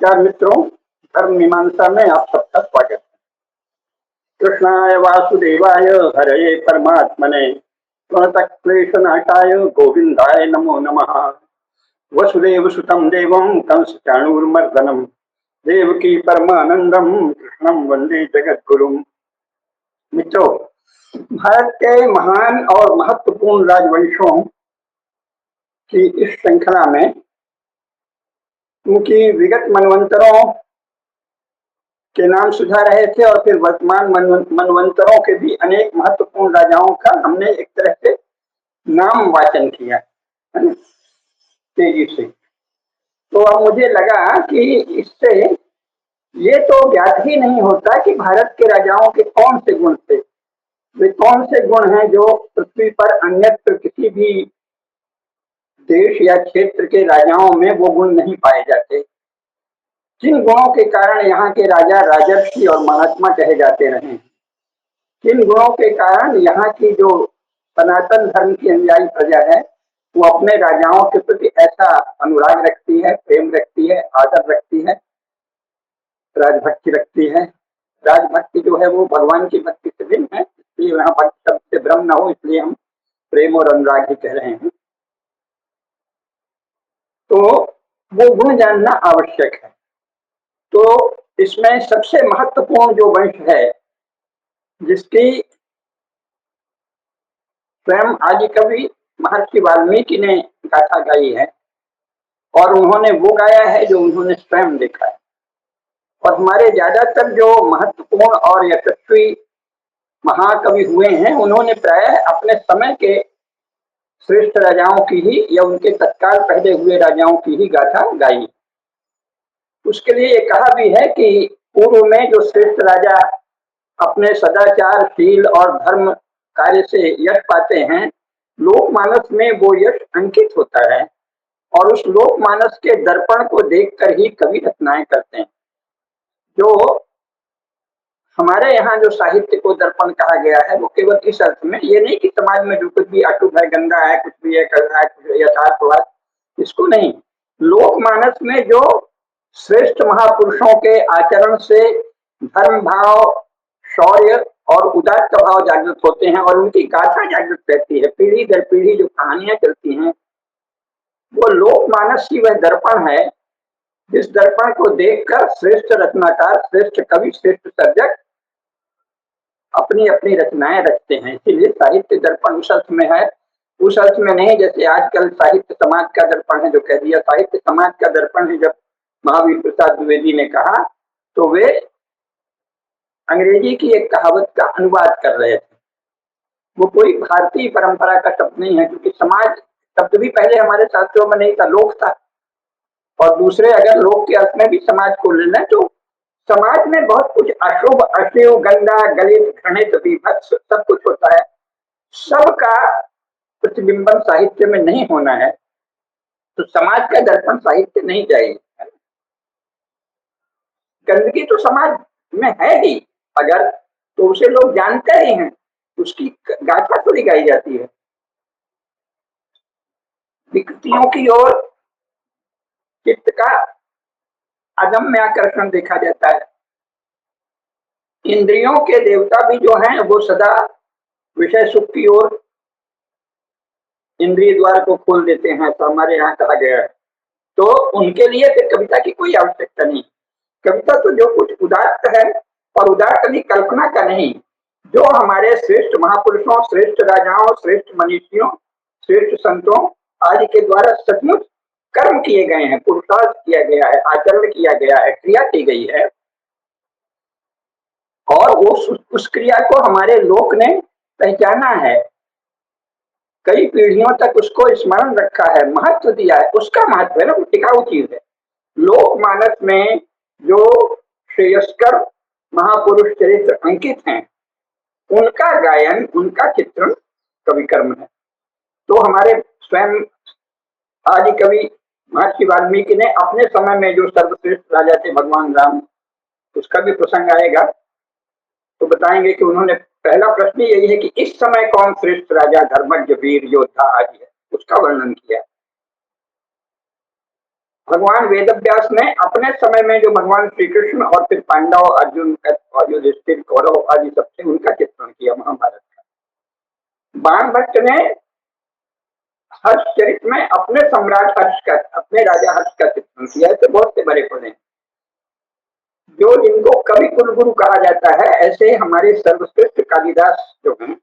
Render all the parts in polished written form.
नमस्कार मित्रों, धर्म मीमांसा में आप सबका स्वागत है। कृष्णाय वासुदेवाय हरये परमात्मने प्रणतक्लेशनाशाय गोविंदाय नमो नमः। वसुदेव सुतं देवं कंस चाणूरमर्दनम देवकी परमानंदम कृष्णं वंदे जगद्गुरुम। मित्रों, भारत के महान और महत्वपूर्ण राजवंशों की इस श्रृंखला में उनकी विगत मनवंतरों के नाम सुधा रहे थे और फिर वर्तमान मनवंतरों के भी अनेक महत्वपूर्ण राजाओं का हमने एक तरह से नाम वाचन किया है ना, तेजी से। तो अब मुझे लगा कि इससे ये तो ज्ञात ही नहीं होता कि भारत के राजाओं के कौन से गुण थे, वे कौन से गुण हैं जो पृथ्वी पर अन्यत्र किसी भी देश या क्षेत्र के राजाओं में वो गुण नहीं पाए जाते। किन गुणों के कारण यहाँ के राजा राजर्षि और महात्मा कहे जाते रहे, किन गुणों के कारण यहाँ की जो सनातन धर्म की अनुयायी प्रजा है वो अपने राजाओं के प्रति ऐसा अनुराग रखती है, प्रेम रखती है, आदर रखती है, राजभक्ति रखती है। राजभक्ति जो है वो भगवान की भक्ति से भिन्न है, इसलिए यहाँ भक्ति शब्द से भ्रम न हो, इसलिए हम प्रेम और अनुराग ही कह रहे हैं। तो वो गुण जानना आवश्यक है। तो इसमें सबसे महत्वपूर्ण जो वंश है जिसकी स्वयं आदि कवि महर्षि वाल्मीकि ने गाथा गाई है, और उन्होंने वो गाया है जो उन्होंने स्वयं देखा है। और हमारे ज्यादातर जो महत्वपूर्ण और यशस्वी महाकवि हुए हैं उन्होंने प्रायः अपने समय के श्रेष्ठ राजाओं की ही या उनके तत्काल पहले हुए राजाओं की ही गाथा गाई। उसके लिए ये कहा भी है कि पूर्व में जो श्रेष्ठ राजा अपने सदाचारशील और धर्म कार्य से यश पाते हैं, लोकमानस में वो यश अंकित होता है और उस लोकमानस के दर्पण को देखकर ही कवि रचनाएं करते हैं। जो हमारे यहाँ जो साहित्य को दर्पण कहा गया है वो केवल इस अर्थ में, ये नहीं कि समाज में जो कुछ भी अशुभ है, गंदा है, कुछ भी है, कर रहा है, कुछ यथार्थवाद, इसको नहीं। लोकमानस में जो श्रेष्ठ महापुरुषों के आचरण से धर्म भाव, शौर्य और उदात्त भाव जागृत होते हैं और उनकी गाथा जागृत रहती है, पीढ़ी दर पीढ़ी जो कहानियां चलती हैं, वो लोकमानस की वह दर्पण है जिस दर्पण को देखकर श्रेष्ठ रचनाकार, श्रेष्ठ कवि, श्रेष्ठ सर्जक अपनी अपनी रचनाएं रचते हैं। इसीलिए साहित्य दर्पण उस अर्थ में है, उस अर्थ में नहीं जैसे आजकल साहित्य समाज का दर्पण है जो कह दिया। साहित्य समाज का दर्पण है जब महावीर प्रसाद द्विवेदी ने कहा तो वे अंग्रेजी की एक कहावत का अनुवाद कर रहे थे। वो कोई भारतीय परंपरा का शब्द नहीं है, क्योंकि समाज शब्द भी पहले हमारे शास्त्रों में नहीं था, लोक था। और दूसरे अगर लोक के अर्थ में भी समाज को लेना तो समाज में बहुत कुछ अशुभ, अशिव, गंदा, गलित, घृणित, विभत्स सब कुछ होता है। सबका प्रतिबिंबन साहित्य में नहीं होना है, तो समाज का दर्पण साहित्य नहीं चाहिए। गंदगी तो समाज में है ही, अगर तो उसे लोग जानते ही हैं, उसकी गाथा थोड़ी गाई जाती है। विकृतियों की ओर चित्त का अदम्य आकर्षण देखा जाता है। इंद्रियों के देवता भी जो हैं वो सदा विषय सुख की ओर इंद्रिय द्वार को खोल देते हैं, तो हमारे यहाँ कहा गया है। तो उनके लिए फिर कविता की कोई आवश्यकता नहीं। कविता तो जो कुछ उदात्त है, और उदात्त भी कल्पना का नहीं, जो हमारे श्रेष्ठ महापुरुषों, श्रेष्ठ राजाओं, श्रेष्ठ मनीषियों, श्रेष्ठ संतों आदि के द्वारा सचमुच कर्म किए गए हैं, पुरुषार्थ किया गया है, आचरण किया गया है, क्रिया की गई है, और उस क्रिया को हमारे लोक ने पहचाना है, कई पीढ़ियों तक उसको स्मरण रखा है, महत्व दिया है। उसका महत्व है ना, वो टिकाऊ चीज है। लोकमानस में जो श्रेयस्कर महापुरुष चरित्र अंकित हैं, उनका गायन, उनका चित्रण कवि कर्म है। तो हमारे स्वयं आदि कवि महर्षि वाल्मीकि ने अपने समय में जो सर्वश्रेष्ठ राजा थे भगवान राम, उसका भी प्रसंग आएगा तो बताएंगे कि उन्होंने, पहला प्रश्न यही है कि इस समय कौन श्रेष्ठ राजा, धर्मज्ञ, वीर, योद्धा आदि है, उसका वर्णन किया। भगवान वेदव्यास ने अपने समय में जो भगवान श्री कृष्ण और फिर पांडव, अर्जुन और युधिष्ठिर, कौरव आदि सबसे उनका चित्रण किया महाभारत का। बाण भट्ट ने हर्ष चरित में अपने सम्राट हर्ष का, अपने राजा हर्ष का चित्रण किया। ऐसे बहुत से बड़े पड़े जो जिनको कवि कुलगुरु कहा जाता है, ऐसे हमारे सर्वश्रेष्ठ कालिदास जो हैं,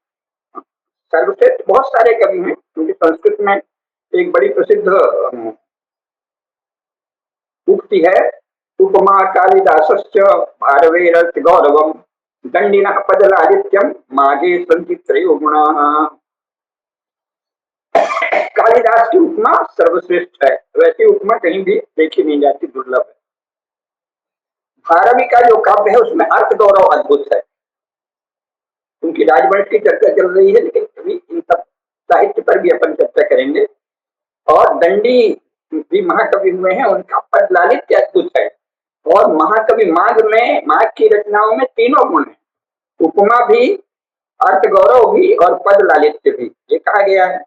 सर्वश्रेष्ठ बहुत सारे कवि हैं, क्योंकि संस्कृत में एक बड़ी प्रसिद्ध उक्ति है, उपमा कालिदासस्य भारवेरर्थ गौरवम दंडिनः पदलादित्यम मागे संति त्रयो गुणाः। कालिदास की उपमा सर्वश्रेष्ठ है, वैसी उपमा कहीं भी देखी नहीं जाती, दुर्लभ है। भारवी का जो काव्य है उसमें अर्थ गौरव अद्भुत है। उनकी राजवंश की चर्चा चल रही है, लेकिन कभी इन सब साहित्य पर भी अपन चर्चा करेंगे। और दंडी भी महाकवि हुए हैं, उनका पद लालित्य अद्भुत है। और महाकवि माघ में, माघ की रचनाओं में तीनों गुण है, उपमा भी, अर्थ गौरव भी और पद लालित्य भी। ये कहा गया है,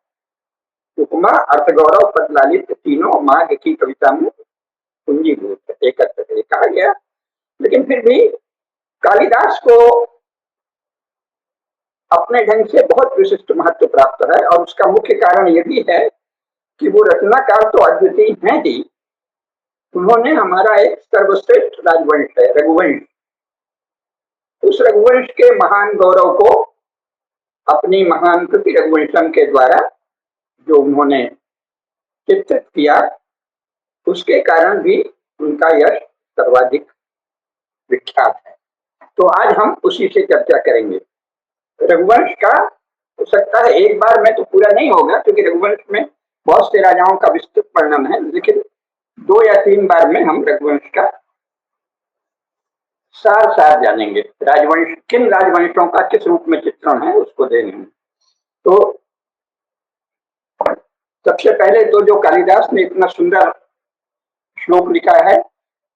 उपमा, अर्थ गौरव, पद लालित्य तीनों माघ की कविता में पूंजीभूत एकत्र कहा गया। लेकिन फिर भी कालिदास को अपने ढंग से बहुत विशिष्ट महत्व प्राप्त है, और उसका मुख्य कारण यह भी है कि वो रचनाकार तो अद्वितीय हैं ही, उन्होंने हमारा एक सर्वश्रेष्ठ राजवंश है रघुवंश, उस रघुवंश के महान गौरव को अपनी महान कृति रघुवंशम के द्वारा जो उन्होंने चित्रित किया, उसके कारण भी उनका यश सर्वाधिक विख्यात है। तो आज हम उसी से चर्चा करेंगे। रघुवंश का हो सकता है एक बार में तो पूरा नहीं होगा, क्योंकि रघुवंश में बहुत से राजाओं का विस्तृत वर्णन है, लेकिन 2 या 3 बार में हम रघुवंश का सार सार जानेंगे। राजवंश, किन राजवंशों का किस रूप में चित्रण है उसको देखेंगे। तो सबसे पहले तो जो कालिदास ने इतना सुंदर श्लोक लिखा है,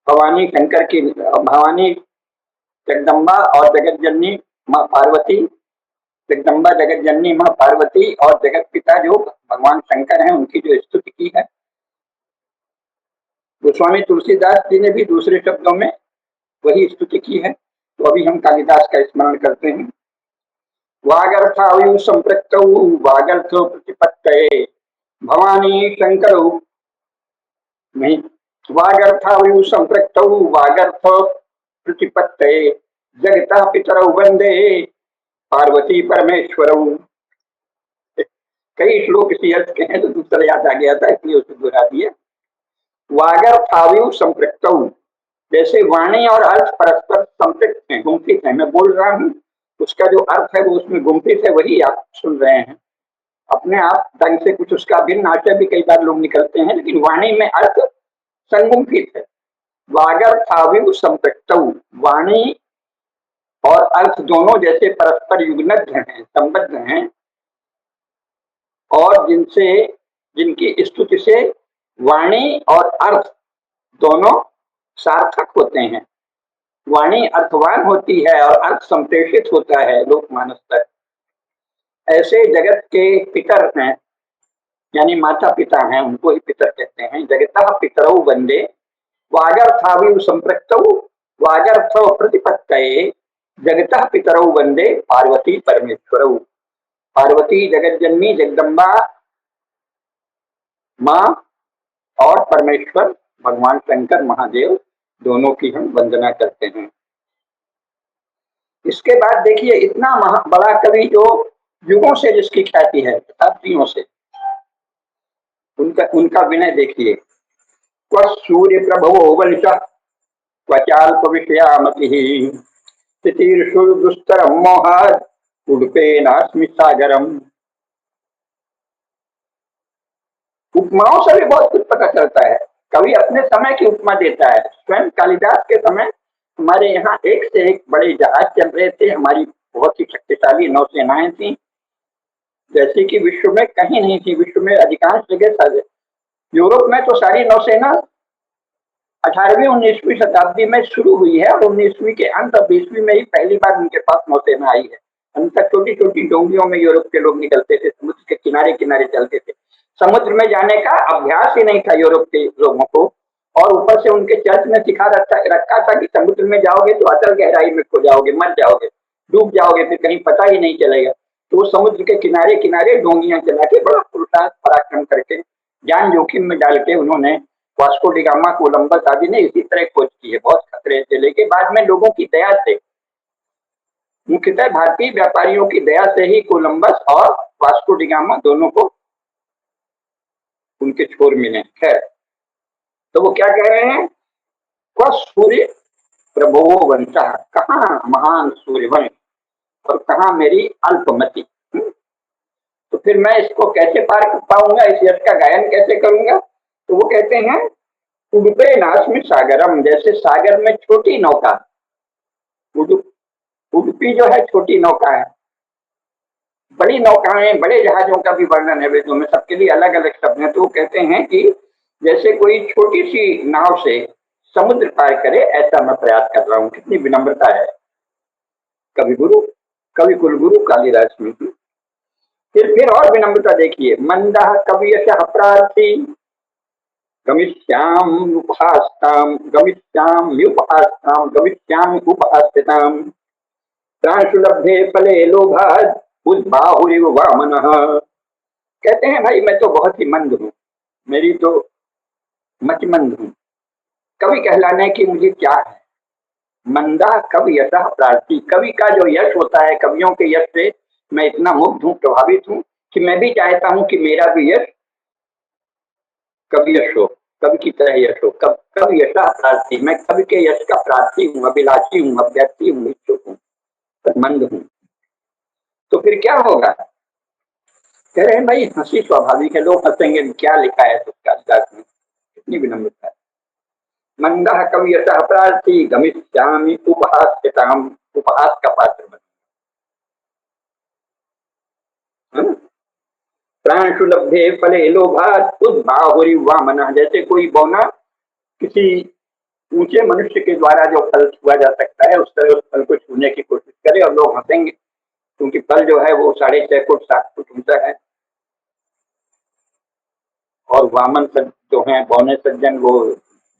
भवानी शंकर की, भवानी जगदम्बा और जगत जननी माँ पार्वती, जगदम्बा जगत जननी माँ पार्वती और जगत पिता जो भगवान शंकर हैं, उनकी जो स्तुति की है, गोस्वामी तुलसीदास जी ने भी दूसरे शब्दों में वही स्तुति की है। तो अभी हम कालिदास का स्मरण करते हैं। वागर्थावयु संपृक्तौ वागर्थो प्रतिपत्तये भवानी शंकर नहीं, वागर्थावयु संपृक्तौ वागर्थो प्रतिपत्तये जगतः पितरौ वंदे पार्वती परमेश्वरौ। कई श्लोक इसी अर्थ के हैं, तो दूसरा याद आ गया था इसलिए उसे दोहरा दिया। वागर्थावयु संपृक्तौ, जैसे वाणी और अर्थ परस्पर संपृक्त हैं, गुम्फित हैं। मैं बोल रहा हूँ, उसका जो अर्थ है वो उसमें गुम्फित है, वही आप सुन रहे हैं। अपने आप ढंग से कुछ उसका भिन्न आशय भी कई बार लोग निकलते हैं, लेकिन वाणी में अर्थ संगुम्फित है। वागर्थावयु संपृक्तौ, वाणी और अर्थ दोनों जैसे परस्पर युग्नद्ध हैं, संबद्ध हैं, और जिनकी स्तुति से वाणी और अर्थ दोनों सार्थक होते हैं। वाणी अर्थवान होती है और अर्थ संप्रेषित होता है लोकमानस तक। ऐसे जगत के पितर हैं, यानी माता पिता हैं, उनको ही पितर कहते हैं। जगतः पितरौ वंदे वागर्थावयु संपृक्तौ वागर्थो प्रतिपत्तये जगतः पितरौ वंदे पार्वती परमेश्वरौ। पार्वती जगत जननी जगदम्बा माँ और परमेश्वर भगवान शंकर महादेव, दोनों की हम वंदना करते हैं। इसके बाद देखिए, इतना बड़ा कवि जो युगों से जिसकी ख्याति है, शताब्दियों से, उनका विनय देखिए। क्व सूर्य प्रभवो वंशः क्वचाल्प विषयामतिः तितीर्षु दुस्तरं मोहात् उडुपेनास्मि सागरम्। उपमाओं से भी बहुत कुछ पता चलता है। कवि अपने समय की उपमा देता है। स्वयं कालिदास के समय हमारे यहाँ एक से एक बड़े जहाज चल रहे थे, हमारी बहुत ही शक्तिशाली नौसेनाएं थी, जैसे कि विश्व में कहीं नहीं थी। विश्व में अधिकांश जगह, यूरोप में तो सारी नौसेना 18वीं 19वीं शताब्दी में शुरू हुई है, और 19वीं के अंत और 20वीं में ही पहली बार उनके पास नौसेना आई है। अंत तक छोटी छोटी डोंगियों में यूरोप के लोग निकलते थे, समुद्र के किनारे किनारे चलते थे। समुद्र में जाने का अभ्यास ही नहीं था यूरोप के लोगों को, और ऊपर से उनके चर्च में सिखा रखा था कि समुद्र में जाओगे तो अतल गहराई में खो जाओगे, मर जाओगे, डूब जाओगे, फिर कहीं पता ही नहीं चलेगा। तो वो समुद्र के किनारे किनारे डोंगियां चला के बड़ा पुरुषार्थ पराक्रम करके जान जोखिम में डाल के उन्होंने वास्को डी गामा, कोलंबस आदि ने इसी तरह खोज की है, बहुत खतरे से लेके बाद में लोगों की दया से, मुख्यतः भारतीय व्यापारियों की दया से ही कोलंबस और वास्को डी गामा दोनों को उनके छोर मिले। खैर, तो वो क्या कह रहे हैं, वह सूर्य प्रभो वंशा, कहाँ महान सूर्य वंश और कहाँ मेरी अल्पमति। तो फिर मैं इसको कैसे पार कर पाऊंगा, इस यश का गायन कैसे करूंगा। तो वो कहते हैं उडुपे नास्मि सागरम, जैसे सागर में छोटी नौका, उडुपी जो है छोटी नौका है, बड़ी नौकाएं बड़े जहाजों का भी वर्णन है वेदों में, सबके लिए अलग अलग शब्द हैं। तो वो कहते हैं कि जैसे कोई छोटी सी नाव से समुद्र पार करे, ऐसा मैं प्रयास कर रहा हूँ। कितनी विनम्रता है कवि गुरु, कवि कुलगुरु कालिदास में की। फिर और विनम्रता देखिए, मंदा कवियशः प्रार्थी गमिष्याम उपहास्ताम गमिष्याम युपहास्ताम गमिष्याम उपहास्यताम प्रांशुलभ्ये फले लोभाद उद्बाहुरिव वामनः। कहते हैं भाई मैं तो बहुत ही मंद हूँ, मेरी तो मति मंद हूँ, कवि कहलाने की मुझे क्या है। मंदा कवि यशः प्रार्थी, कवि का जो यश होता है, कवियों के यश से मैं इतना मुग्ध हूँ, प्रभावित हूँ कि मैं भी चाहता हूँ कि मेरा भी यश कवि यश हो, कवि की तरह यश हो। कवि यशः प्रार्थी, मैं कवि के यश का प्रार्थी हूँ, अभिलाषी हूँ, अभ्यर्थी हूँ, इच्छुक हूँ, पर मंद हूँ। तो फिर क्या होगा, कह रहे हैं भाई हंसी स्वाभाविक है, लोग हंसेंगे, क्या लिखा है तुलसीदास में, कितनी विनम्रता है। मंदा कवि यशः प्रार्थी गमिष्यामि उपहास्यताम, उपहास का पात्र बन। प्राणशुलभ्ये फले लोभात उद्बाहुरि वामनः, जैसे कोई बौना किसी ऊंचे मनुष्य के द्वारा जो फल छुआ जा सकता है, उस तरह उस फल को छूने की कोशिश करे और लोग हंसेंगे, क्योंकि फल जो है वो 6.5 फुट 7 फुट ऊंचा है। और वामन जो है बौने सज्जन, वो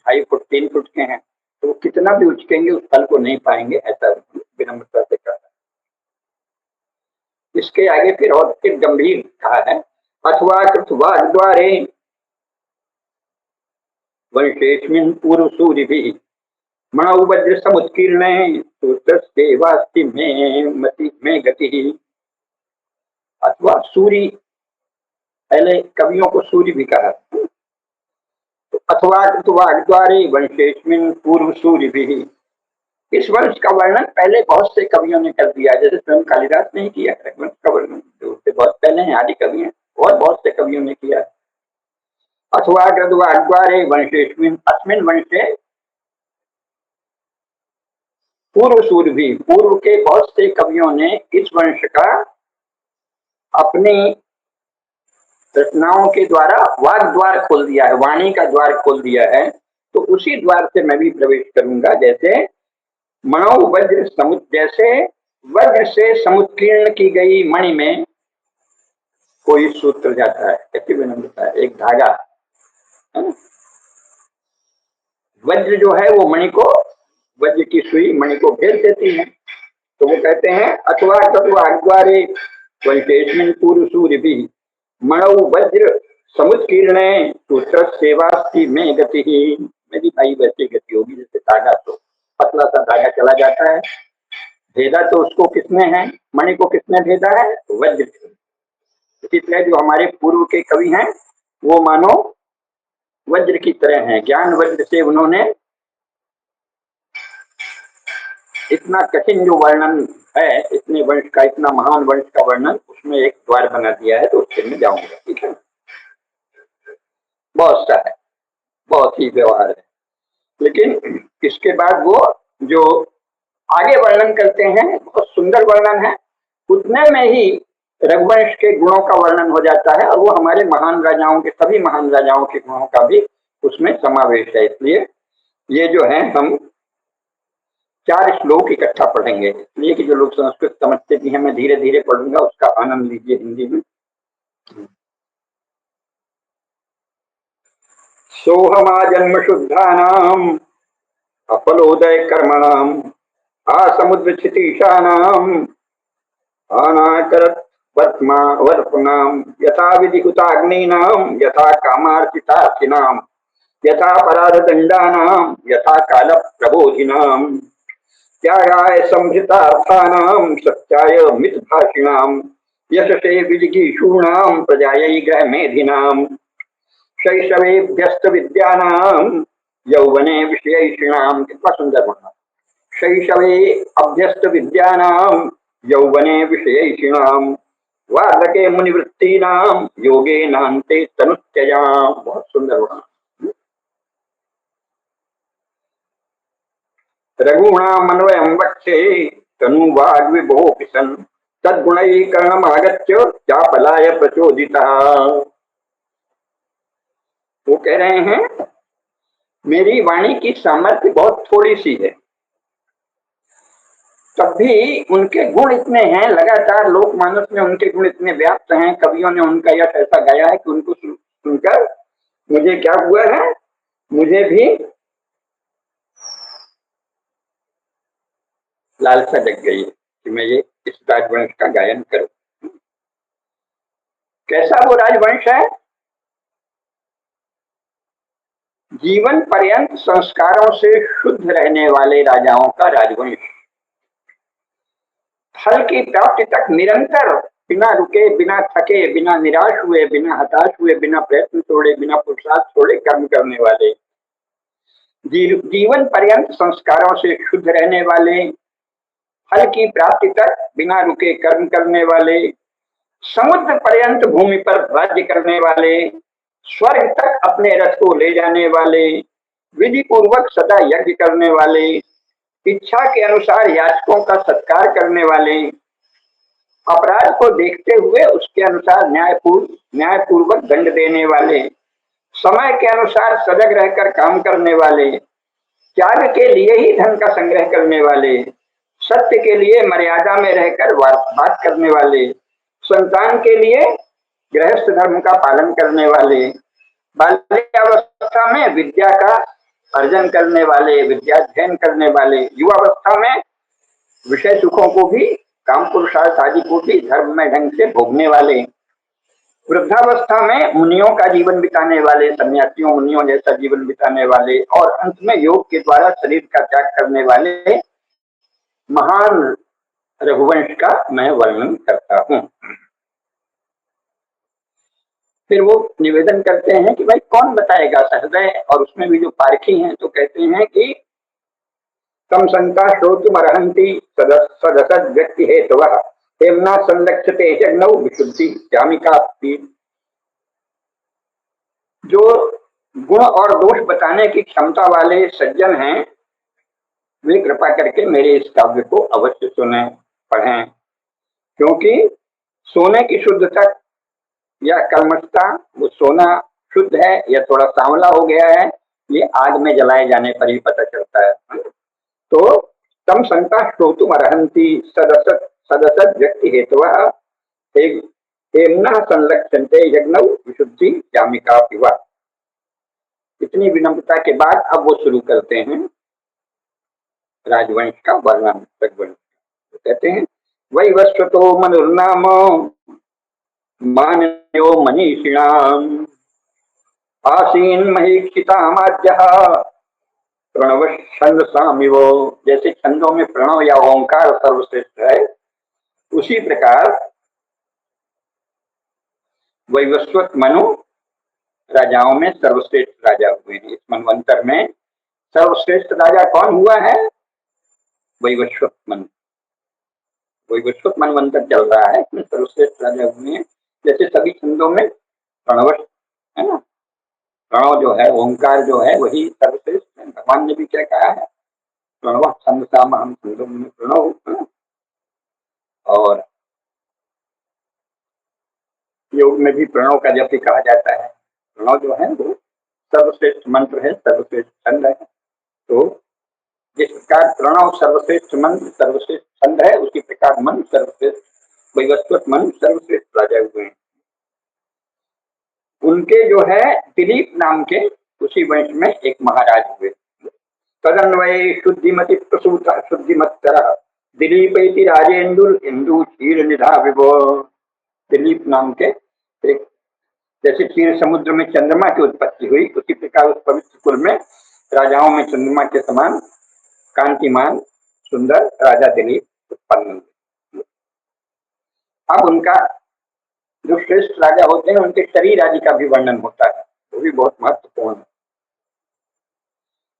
2.5 फुट 3 फुट के हैं, तो वो कितना भी उचकेंगे उस फल को नहीं पाएंगे, ऐसा विनम्रता से कहा है। इसके आगे फिर और फिर गंभीर कहा है, अथवा कृतवा द्वारे वंशेस्मिन् पूर्व सूरिभिः मणौ वज्र समुत्कीर्णे सूत्रस्तेवास्ति में गतिः। अथवा सूरी, पहले कवियों को सूर्य भी कहा, तो अथवा कृतवा द्वारे वंशेस्मिन् पूर्व सूरिभिः, इस वंश का वर्णन पहले बहुत से कवियों ने कर दिया, जैसे स्वयं कालिदास ने किया है वंश का वर्णन, जो उससे बहुत पहले हैं आदि कवि हैं, और बहुत से कवियों ने किया है। अथवा कृतवा द्वारे वंशेस्मिन्, अस्मिन् वंशे पूर्व सूरभि, पूर्व के बहुत से कवियों ने इस वंश का अपनी रचनाओं के द्वारा वाग द्वार खोल दिया है, वाणी का द्वार खोल दिया है। तो उसी द्वार से मैं भी प्रवेश करूंगा, जैसे मणौ वज्र समुद्र, जैसे वज्र से समुत्कीर्ण की गई मणि में कोई सूत्र जाता है, कैसी विनम्रता है, एक धागा है। वज्र जो है वो मणि को, वज्र की सुई मणि को घेर देती है। तो वो कहते हैं अथवा तत्वा द्वारे वंशेस्मिन् पूर्व सूरिभिः मणौ वज्र समुत्कीर्णे सूत्र सेवास्ति में गतिः। मेरी भाई वैसी गति होगी जैसे धागा, तो पतला सा धागा चला जाता है, भेदा तो उसको किसने है, मणि को किसने भेदा है, वज्र। इसी तरह जो हमारे पूर्व के कवि हैं वो मानो वज्र की तरह हैं, ज्ञान वज्र से उन्होंने इतना कठिन जो वर्णन है, इतने वंश का, इतना महान वंश का वर्णन उसमें एक द्वार बना दिया है, तो उससे मैं जाऊंगा, ठीक है। बहुत सा है, बहुत ही व्यवहार है, लेकिन इसके बाद वो जो आगे वर्णन करते हैं बहुत सुंदर वर्णन है, उतने में ही रघुवंश के गुणों का वर्णन हो जाता है, और वो हमारे महान राजाओं के, सभी महान राजाओं के गुणों का भी उसमें समावेश है। इसलिए ये जो है हम 4 श्लोक इकट्ठा पढ़ेंगे, इसलिए कि जो लोग संस्कृत समझते भी हैं, मैं धीरे धीरे पढ़ूंगा, उसका आनंद लीजिए हिंदी में। सोहमाजन्म शुद्धानाम अपलोदय कर्मणाम आसमुद्र क्षितीशानाम अनाकरत वर्तमा वर्तनाम यथा विधिहुताग्नीनाम यथा कामार्चितार्थिनाम यथा पराधदंडानाम यथा काल प्रबोधिनाम त्यागाय संभृतार्थानाम सत्याय मितभाषिणाम यशसे विजिगीषूणाम प्रजायै ग्रहमेधिनाम शैशवेभ्यस्त विद्यानाम यौवने विषयैषिणाम। कितना सुंदर वर्णन। शैशवे अभ्यस्त विद्यानाम यौवने विषयैषिणाम वार्धके मुनिवृत्तीनाम योगे नान्ते तनुत्यजाम। बहुत सुंदर वर्णन। रघुणामन्वयं वक्षे तनुवाग्विभोऽपि सन् तद्गुणैकरणमागत्य चापलाय प्रचोदितः। वो कह रहे हैं मेरी वाणी की सामर्थ्य बहुत थोड़ी सी है, तब भी उनके गुण इतने हैं, लगातार लोकमानस में उनके गुण इतने व्याप्त हैं, कवियों ने उनका यश ऐसा गाया है कि उनको सुनकर मुझे क्या हुआ है, मुझे भी लालसा जग गई है कि मैं ये इस राजवंश का गायन करूं। कैसा वो राजवंश है? जीवन पर्यंत संस्कारों से शुद्ध रहने वाले राजाओं का राजवंश, फल की प्राप्ति तक निरंतर बिना रुके, बिना थके, बिना निराश हुए, बिना हताश हुए, बिना प्रयत्न छोड़े, बिना पुरुषार्थ छोड़े कर्म करने वाले, जीवन पर्यंत संस्कारों से शुद्ध रहने वाले, फल की प्राप्ति तक बिना रुके कर्म करने वाले, समुद्र पर्यंत भूमि पर राज्य करने वाले, स्वर्ग तक अपने रथ को ले जाने वाले, विधि पूर्वक सदा यज्ञ करने वाले, इच्छा के अनुसार याचकों का सत्कार करने वाले, अपराध को देखते हुए उसके अनुसार न्यायपूर्वक दंड देने वाले, समय के अनुसार सजग रहकर काम करने वाले, त्याग के लिए ही धन का संग्रह करने वाले, सत्य के लिए मर्यादा में रहकर बात करने वाले, संतान के लिए गृहस्थ धर्म का पालन करने वाले, बाल्यावस्था में विद्या का अर्जन करने वाले, विद्याध्ययन करने वाले, युवावस्था में विषय सुखों को भी, काम पुरुषार्थ आदि को भी धर्म में ढंग से भोगने वाले, वृद्धावस्था में मुनियों का जीवन बिताने वाले, सन्यासियों मुनियों जैसा जीवन बिताने वाले, और अंत में योग के द्वारा शरीर का त्याग करने वाले महान रघुवंश का मैं वर्णन करता हूँ। फिर वो निवेदन करते हैं कि भाई कौन बताएगा सहृदय, और उसमें भी जो पारखी हैं तो कहते हैं कि तम शंका श्रोतुमर्हन्ति सदसद व्यक्ति हेतवः हेमना संलक्षते जग्नौ विशुद्धि जामिका। जो गुण और दोष बताने की क्षमता वाले सज्जन हैं वे कृपा करके मेरे इस काव्य को अवश्य सुने, पढ़ें, क्योंकि सोने की शुद्धता या कलमशता, वो सोना शुद्ध है या थोड़ा सांवला हो गया है, ये आग में जलाए जाने पर ही पता चलता है। तो तम शंका श्रोतुम अर्हन्ति सदसत सदसद व्यक्ति हेतवः हेम्नः संलक्षन्ते यज्ञौ विशुद्धि जामिका पिवा। इतनी विनम्रता के बाद अब वो शुरू करते हैं राजवंश का वर्णन। रघुवंश तो कहते हैं वैवस्वतो मनुर्नाम मान्यो मनीषिणाम आसीन महीक्षितामाद्यः प्रणव छंद सामिव। जैसे छंदों में प्रणव या ओंकार सर्वश्रेष्ठ है, उसी प्रकार वैवस्वत मनु राजाओं में सर्वश्रेष्ठ राजा हुए हैं। इस मनवंतर में सर्वश्रेष्ठ राजा कौन हुआ है? वैवस्वत मनु। वैवस्वत मनवंतर चल रहा है, इसमें सर्वश्रेष्ठ राजा हुए हैं। जैसे सभी छंदों में प्रणव है ना, प्रणव जो है, ओंकार जो है, वही सर्वश्रेष्ठ है। भगवान ने भी क्या कहा है? प्रणव छंद साम हम छंदों में प्रणव। और योग में भी प्रणव का जप कहा जाता है। प्रणव जो है वो सर्वश्रेष्ठ मंत्र है, सर्वश्रेष्ठ छंद है। तो जिस प्रकार प्रणव सर्वश्रेष्ठ मंत्र सर्वश्रेष्ठ छंद है, उसी प्रकार मन सर्वश्रेष्ठ वैवस्वत मन सर्वश्रेष्ठ राजा हुए हैं। उनके जो है दिलीप नाम के उसी वंश में एक महाराज हुए। तदन्वये शुद्धिमति प्रसूत शुद्धिमत्तर दिलीप राजेन्दुल इंदु क्षीर निधा विभो। दिलीप नाम के एक, जैसे क्षीर समुद्र में चंद्रमा की उत्पत्ति हुई, उसी प्रकार उस पवित्र कुल में राजाओं में चंद्रमा के समान कांतिमान सुंदर राजा दिलीप उत्पन्न हुए। अब उनका जो श्रेष्ठ राजा होते हैं उनके शरीर आदि का भी वर्णन होता है, वो भी बहुत महत्वपूर्ण है,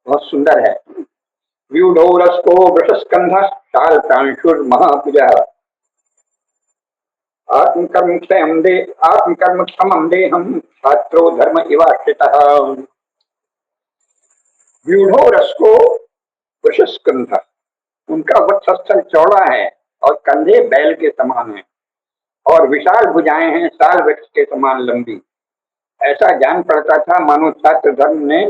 बहुत सुंदर है। व्यूढ़ोरस्को वृषस्कंध शाल प्रांशुर महापुजा आत्मकर्म क्षमं देहं छात्रो धर्म इवाश्रितः। व्यूढ़ोरस्को वृषस्कंध, उनका वक्षस्थल चौड़ा है और कंधे बैल के समान है और विशाल भुजाएं हैं साल वृक्ष के समान लंबी। ऐसा जान पड़ता था मानो छात्र धर्म ने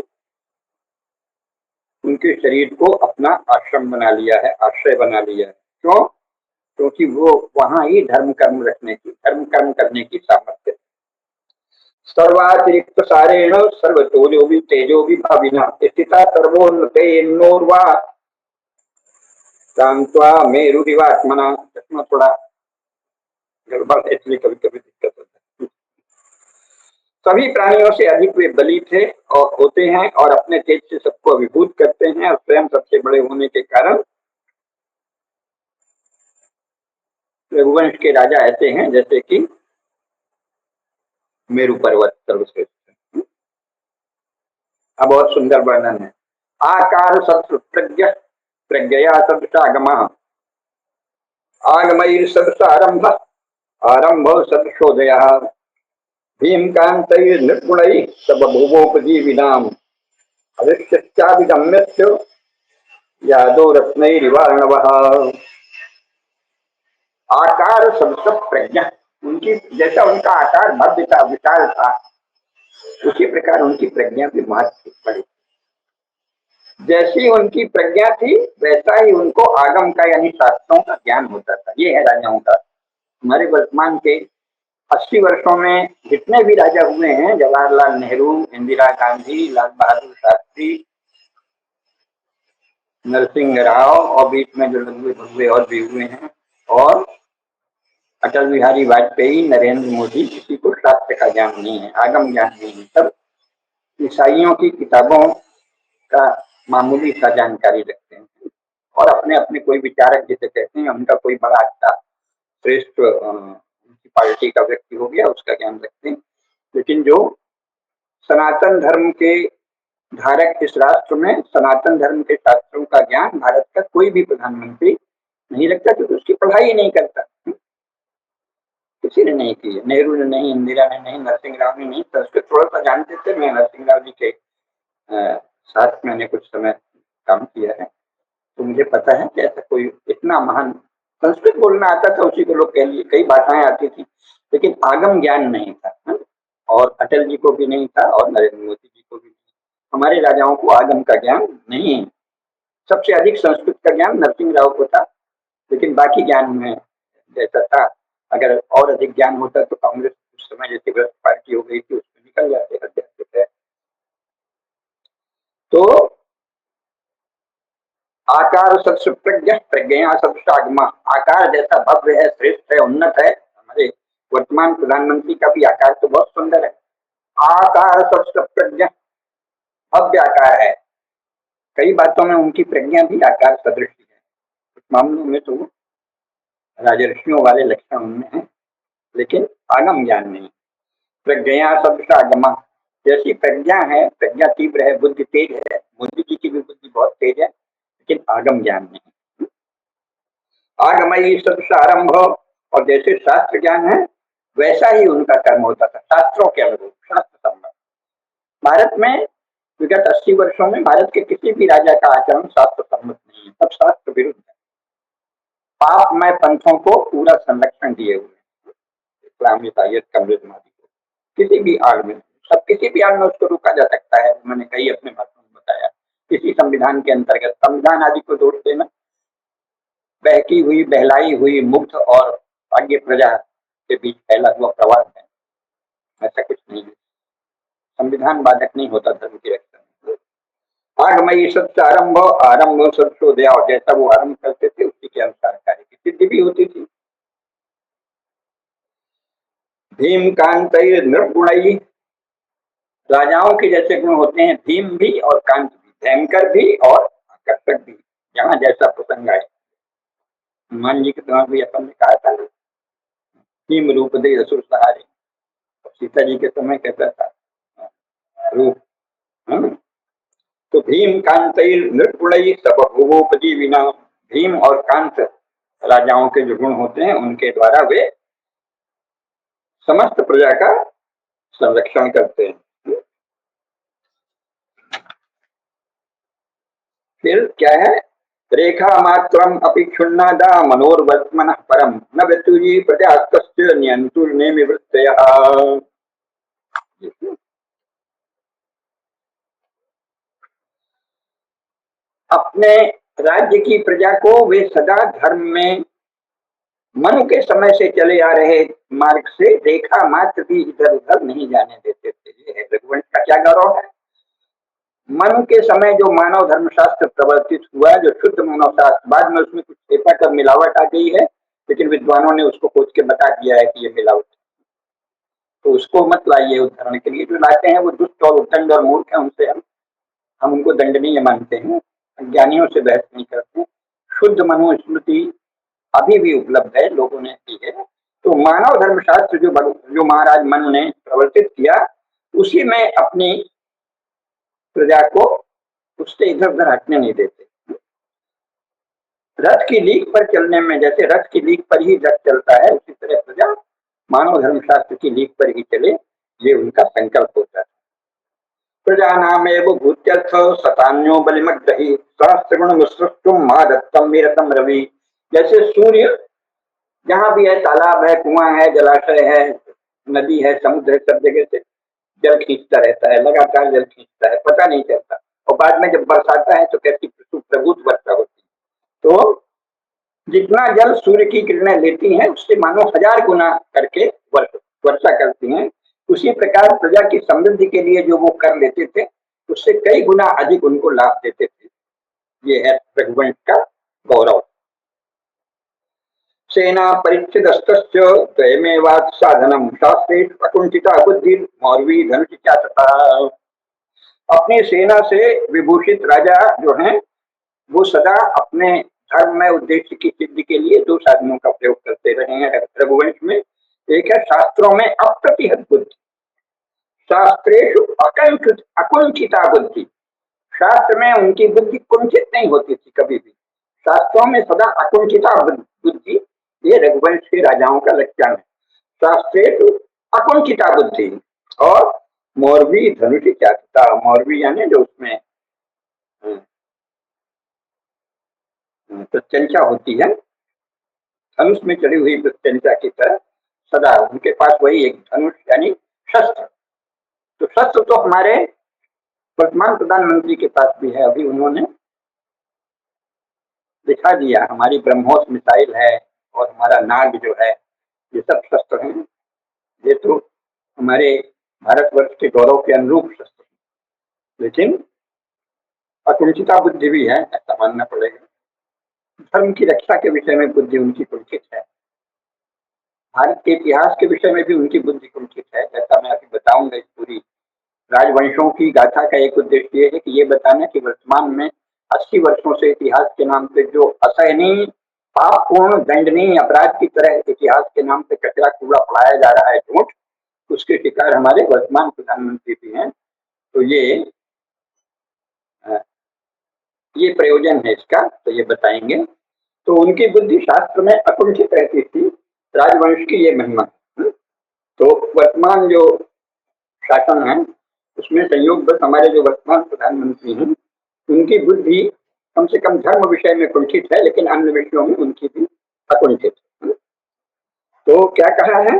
उनके शरीर को अपना आश्रम बना लिया है, आश्रय बना लिया है। क्यों? क्योंकि वो वहां ही धर्म कर्म करने की सामर्थ्य। सर्वातिरिक्त सारेण सर्वतोजो भी तेजो भी भाविना स्थिता सर्वोन्नतेन्नोर्वा शांत्वा मेरुरिवात्मना। इसमें थोड़ा गड़बड़ इसलिए कभी कभी दिक्कत होता है। सभी प्राणियों से अधिक वे बली थे और होते हैं और अपने तेज से सबको अभिभूत करते हैं और स्वयं सबसे बड़े होने के कारण रघुवंश के राजा ऐसे हैं जैसे कि मेरु पर्वत सर्वश्रेष्ठ। अब बहुत सुंदर वर्णन है। आकार सत्सु प्रज्ञ प्रज्ञया सदृशागम आगमैर सदृशारंभ आरंभ सदृशोदय भीमकांतैर निर्गुणैः सबभुवोपजीविनाम् अविश्यश्चाभिगम्यस्य यादो रत्नैरिवार्णवः। आकार सदृश प्रज्ञा, उनकी जैसा उनका आकार भव्य था, विशाल था, उसी प्रकार उनकी प्रज्ञा भी महत्वपूर्ण। जैसी उनकी प्रज्ञा थी वैसा ही उनको आगम का यानी शास्त्रों का ज्ञान होता था। ये है राजाओं का। हमारे वर्तमान के 80 वर्षों में जितने भी राजा हुए हैं, जवाहरलाल नेहरू, इंदिरा गांधी, लाल बहादुर शास्त्री, नरसिंह राव और बीच में जो लंबे भगवे और भी हुए हैं, और अटल बिहारी वाजपेयी, नरेंद्र मोदी, किसी को शास्त्र का ज्ञान नहीं है, आगम ज्ञान नहीं है। सब ईसाइयों की किताबों का मामूली सा जानकारी रखते हैं और अपने अपने कोई विचारक जिसे कहते हैं उनका कोई बड़ा अच्छा श्रेष्ठ उनकी पार्टी का व्यक्ति हो गया उसका ज्ञान रखते हैं। लेकिन जो सनातन धर्म के धारक इस राष्ट्र में सनातन धर्म के शास्त्रों का ज्ञान भारत का कोई भी प्रधानमंत्री नहीं रखता, क्योंकि उसकी पढ़ाई नहीं करता। किसी ने नहीं की, नेहरू ने नहीं, इंदिरा ने नहीं, नरसिंह राव ने नहीं। संस्कृत थोड़ा सा जानते थे। मैं नरसिंह राव जी के साथ मैंने कुछ समय काम किया है, तो मुझे पता है कि ऐसा कोई इतना महान संस्कृत बोलना आता था, उसी को लोग कह लिए, कई भाषाएं आती थी, लेकिन आगम ज्ञान नहीं था। और अटल जी को भी नहीं था और नरेंद्र मोदी जी को भी नहीं। हमारे राजाओं को आगम का ज्ञान नहीं है। सबसे अधिक संस्कृत का ज्ञान नरसिंह राव को था, लेकिन बाकी ज्ञान में जैसा था, अगर और अधिक ज्ञान होता तो कांग्रेस उस समय जैसे भ्रष्ट पार्टी हो गई थी उसमें निकल जाते अध्यक्ष थे। तो आकार सदृश प्रज्ञ प्रज्ञा सदृश आगमा, आकार जैसा भव्य है, श्रेष्ठ है, उन्नत है। हमारे वर्तमान प्रधानमंत्री का भी आकार तो बहुत सुंदर है। आकार सदृश प्रज्ञ, भव्य आकार है। कई बातों में उनकी प्रज्ञा भी आकार सदृश है। कुछ मामलों में तो राजर्षियों वाले लक्षण उनमें है, लेकिन आगम ज्ञान नहीं। प्रज्ञा सदृश आगमा, जैसी प्रज्ञा है, प्रज्ञा तीव्र है, बुद्धि तेज है, मोदी जी की भी बुद्धि बहुत तेज है, लेकिन आगम ज्ञान नहीं। आगमयी सदृश आरंभ, और जैसे शास्त्र ज्ञान है वैसा ही उनका कर्म होता था, शास्त्रों के अनुरूप, शास्त्र संबंध। भारत में विगत 80 वर्षों में भारत के किसी भी राजा का आचरण शास्त्र सम्मत नहीं है, सब शास्त्र विरुद्ध है। पापमय पंथों को पूरा संरक्षण दिए हुए इस्लामी तायत कम्युनिज्म को, किसी भी आड़ में, सब किसी भी आड़ में उसको रोका जा सकता है। मैंने कई अपने भाषण में बताया, किसी संविधान के अंतर्गत संविधान आदि को दोष देना, बहकी हुई, बहलाई हुई मुग्ध और भाग्य प्रजा के बीच फैला हुआ प्रवाद है, ऐसा कुछ नहीं है। संविधान बाधक नहीं होता धर्म की रक्षा में। आगमयी सत्य आरंभ आरंभ सत्योदया, जैसा वो आरंभ करते थे उसी के अनुसार कार्य की सिद्धि भी होती थी। भीम कांत नृगुणई, राजाओं के जैसे गुण होते हैं भीम भी और कांत भी, भयंकर भी और आकर्षक भी, जहाँ जैसा प्रसंग आए। हनुमान जी के समय भी अपन ने कहा था ना, भीम रूप दे असुर सहारे, सीता जी के समय कैसा था रूप। तो भीम कांत नृगुणई सब भोगोपजी विना, भीम और कांत राजाओं के जो गुण होते हैं उनके द्वारा वे समस्त प्रजा का संरक्षण करते हैं। फिर क्या है, रेखा मात्रम अपि क्षुण्णादा मनोर्वर्त्मन परम न व्यतुजी प्रजास्तस्य नियंतुर निवृत्तयः। अपने राज्य की प्रजा को वे सदा धर्म में मनु के समय से चले आ रहे मार्ग से रेखा मात्र भी इधर उधर नहीं जाने देते थे। ये है रघुवंश का क्या गौरव है। मनु के समय जो मानव धर्मशास्त्र प्रवर्तित हुआ, जो शुद्ध मानव शास्त्र, बाद में उसमें कुछ छेपा कर मिलावट आ गई है, लेकिन विद्वानों ने उसको खोज के बता दिया है कि ये मिलावट, तो उसको मत लाइए उदाहरण के लिए। जो लाते हैं वो दुष्ट और उद्दंड और मूर्ख है, उनसे हम उनको दंडनीय मानते हैं, ज्ञानियों से बहस नहीं करते। शुद्ध मनुस्मृति अभी भी उपलब्ध है, लोगों ने की है। तो मानव धर्मशास्त्र जो महाराज मनु ने प्रवर्तित किया, उसी में अपनी प्रजा को उससे इधर उधर हटने नहीं देते। रथ की लीक पर चलने में, जैसे रथ की लीक पर ही रथ चलता है, उसी तरह प्रजा मानव धर्मशास्त्र की लीक पर ही चले, ये उनका संकल्प होता है। प्रजा नाम एवं भूत्यर्थ शतान्यो बलिमग्रही सहस्रगुण विसृष्टुम महादत्तम वीरतम रवि। जैसे सूर्य जहां भी है, तालाब है, कुआं है, जलाशय है, नदी है, समुद्र है, सब जगह से जल खींचता रहता है, लगातार जल खींचता है, पता नहीं चलता, और बाद में जब बरसाता है तो कैसी प्रभुत वर्षा होती है। तो जितना जल सूर्य की किरणें लेती हैं उससे मानो 1000 गुना करके वर्षा करती हैं। उसी प्रकार प्रजा की समृद्धि के लिए जो वो कर लेते थे, उससे कई गुना अधिक उनको लाभ देते थे। ये है रघुवंश का गौरव। सेना परिच्छिदस्तस्य द्वयमेवात् साधनम शास्त्रे अकुंठिता बुद्धि मौर्वी धनुषिचा तथा। अपनी सेना से विभूषित राजा जो हैं, वो सदा अपने धर्म में उद्देश्य की सिद्धि के लिए 2 साधनों का प्रयोग करते रहे हैं रघुवंश में। एक है शास्त्रों में अप्रतिहत बुद्धि, शास्त्रेषु अकुंठिता बुद्धि, शास्त्र में उनकी बुद्धि कुंठित नहीं होती थी कभी भी, शास्त्रों में सदा अकुंठिता बुद्धि, ये रघुवंश के राजाओं का लक्षण है। शास्त्रेषु अकुंठिता बुद्धि और मौर्वी धनुषि चाटता, मौर्वी यानी जो उसमें प्रत्यंचा होती है, धनुष में चढ़ी हुई प्रत्यंचा की तरह सदा उनके पास वही एक धनुष यानी शस्त्र। तो शस्त्र तो हमारे वर्तमान प्रधानमंत्री के पास भी है, अभी उन्होंने दिखा दिया, हमारी ब्रह्मोस मिसाइल है और हमारा नाग जो है, ये सब शस्त्र हैं। ये तो हमारे भारतवर्ष के गौरव के अनुरूप शस्त्र हैं, लेकिन अकुंठिता बुद्धि भी है, ऐसा मानना पड़ेगा। धर्म की रक्षा के विषय में बुद्धि उनकी कुंठित है, भारत के इतिहास के विषय में भी उनकी बुद्धि कुंठित है, जैसा मैं अभी बताऊंगा। इस पूरी राजवंशों की गाथा का एक उद्देश्य ये है कि ये बताना कि वर्तमान में 80 वर्षों से इतिहास के नाम पे जो असहनीय पापपूर्ण दंडनीय अपराध की तरह इतिहास के नाम पे कचरा कूड़ा पढ़ाया जा रहा है, झूठ, उसके शिकार हमारे वर्तमान प्रधानमंत्री भी हैं। तो ये प्रयोजन है इसका, तो ये बताएंगे। तो उनकी बुद्धि शास्त्र में अकुंठित रहती थी, राजवंश की ये महिमा। तो वर्तमान जो शासन है उसमें संयोग बस हमारे जो वर्तमान प्रधानमंत्री हैं, उनकी बुद्धि कम से कम धर्म विषय में कुंठित है, लेकिन अन्य विषयों में उनकी भी अकुंठित है। तो क्या कहा है,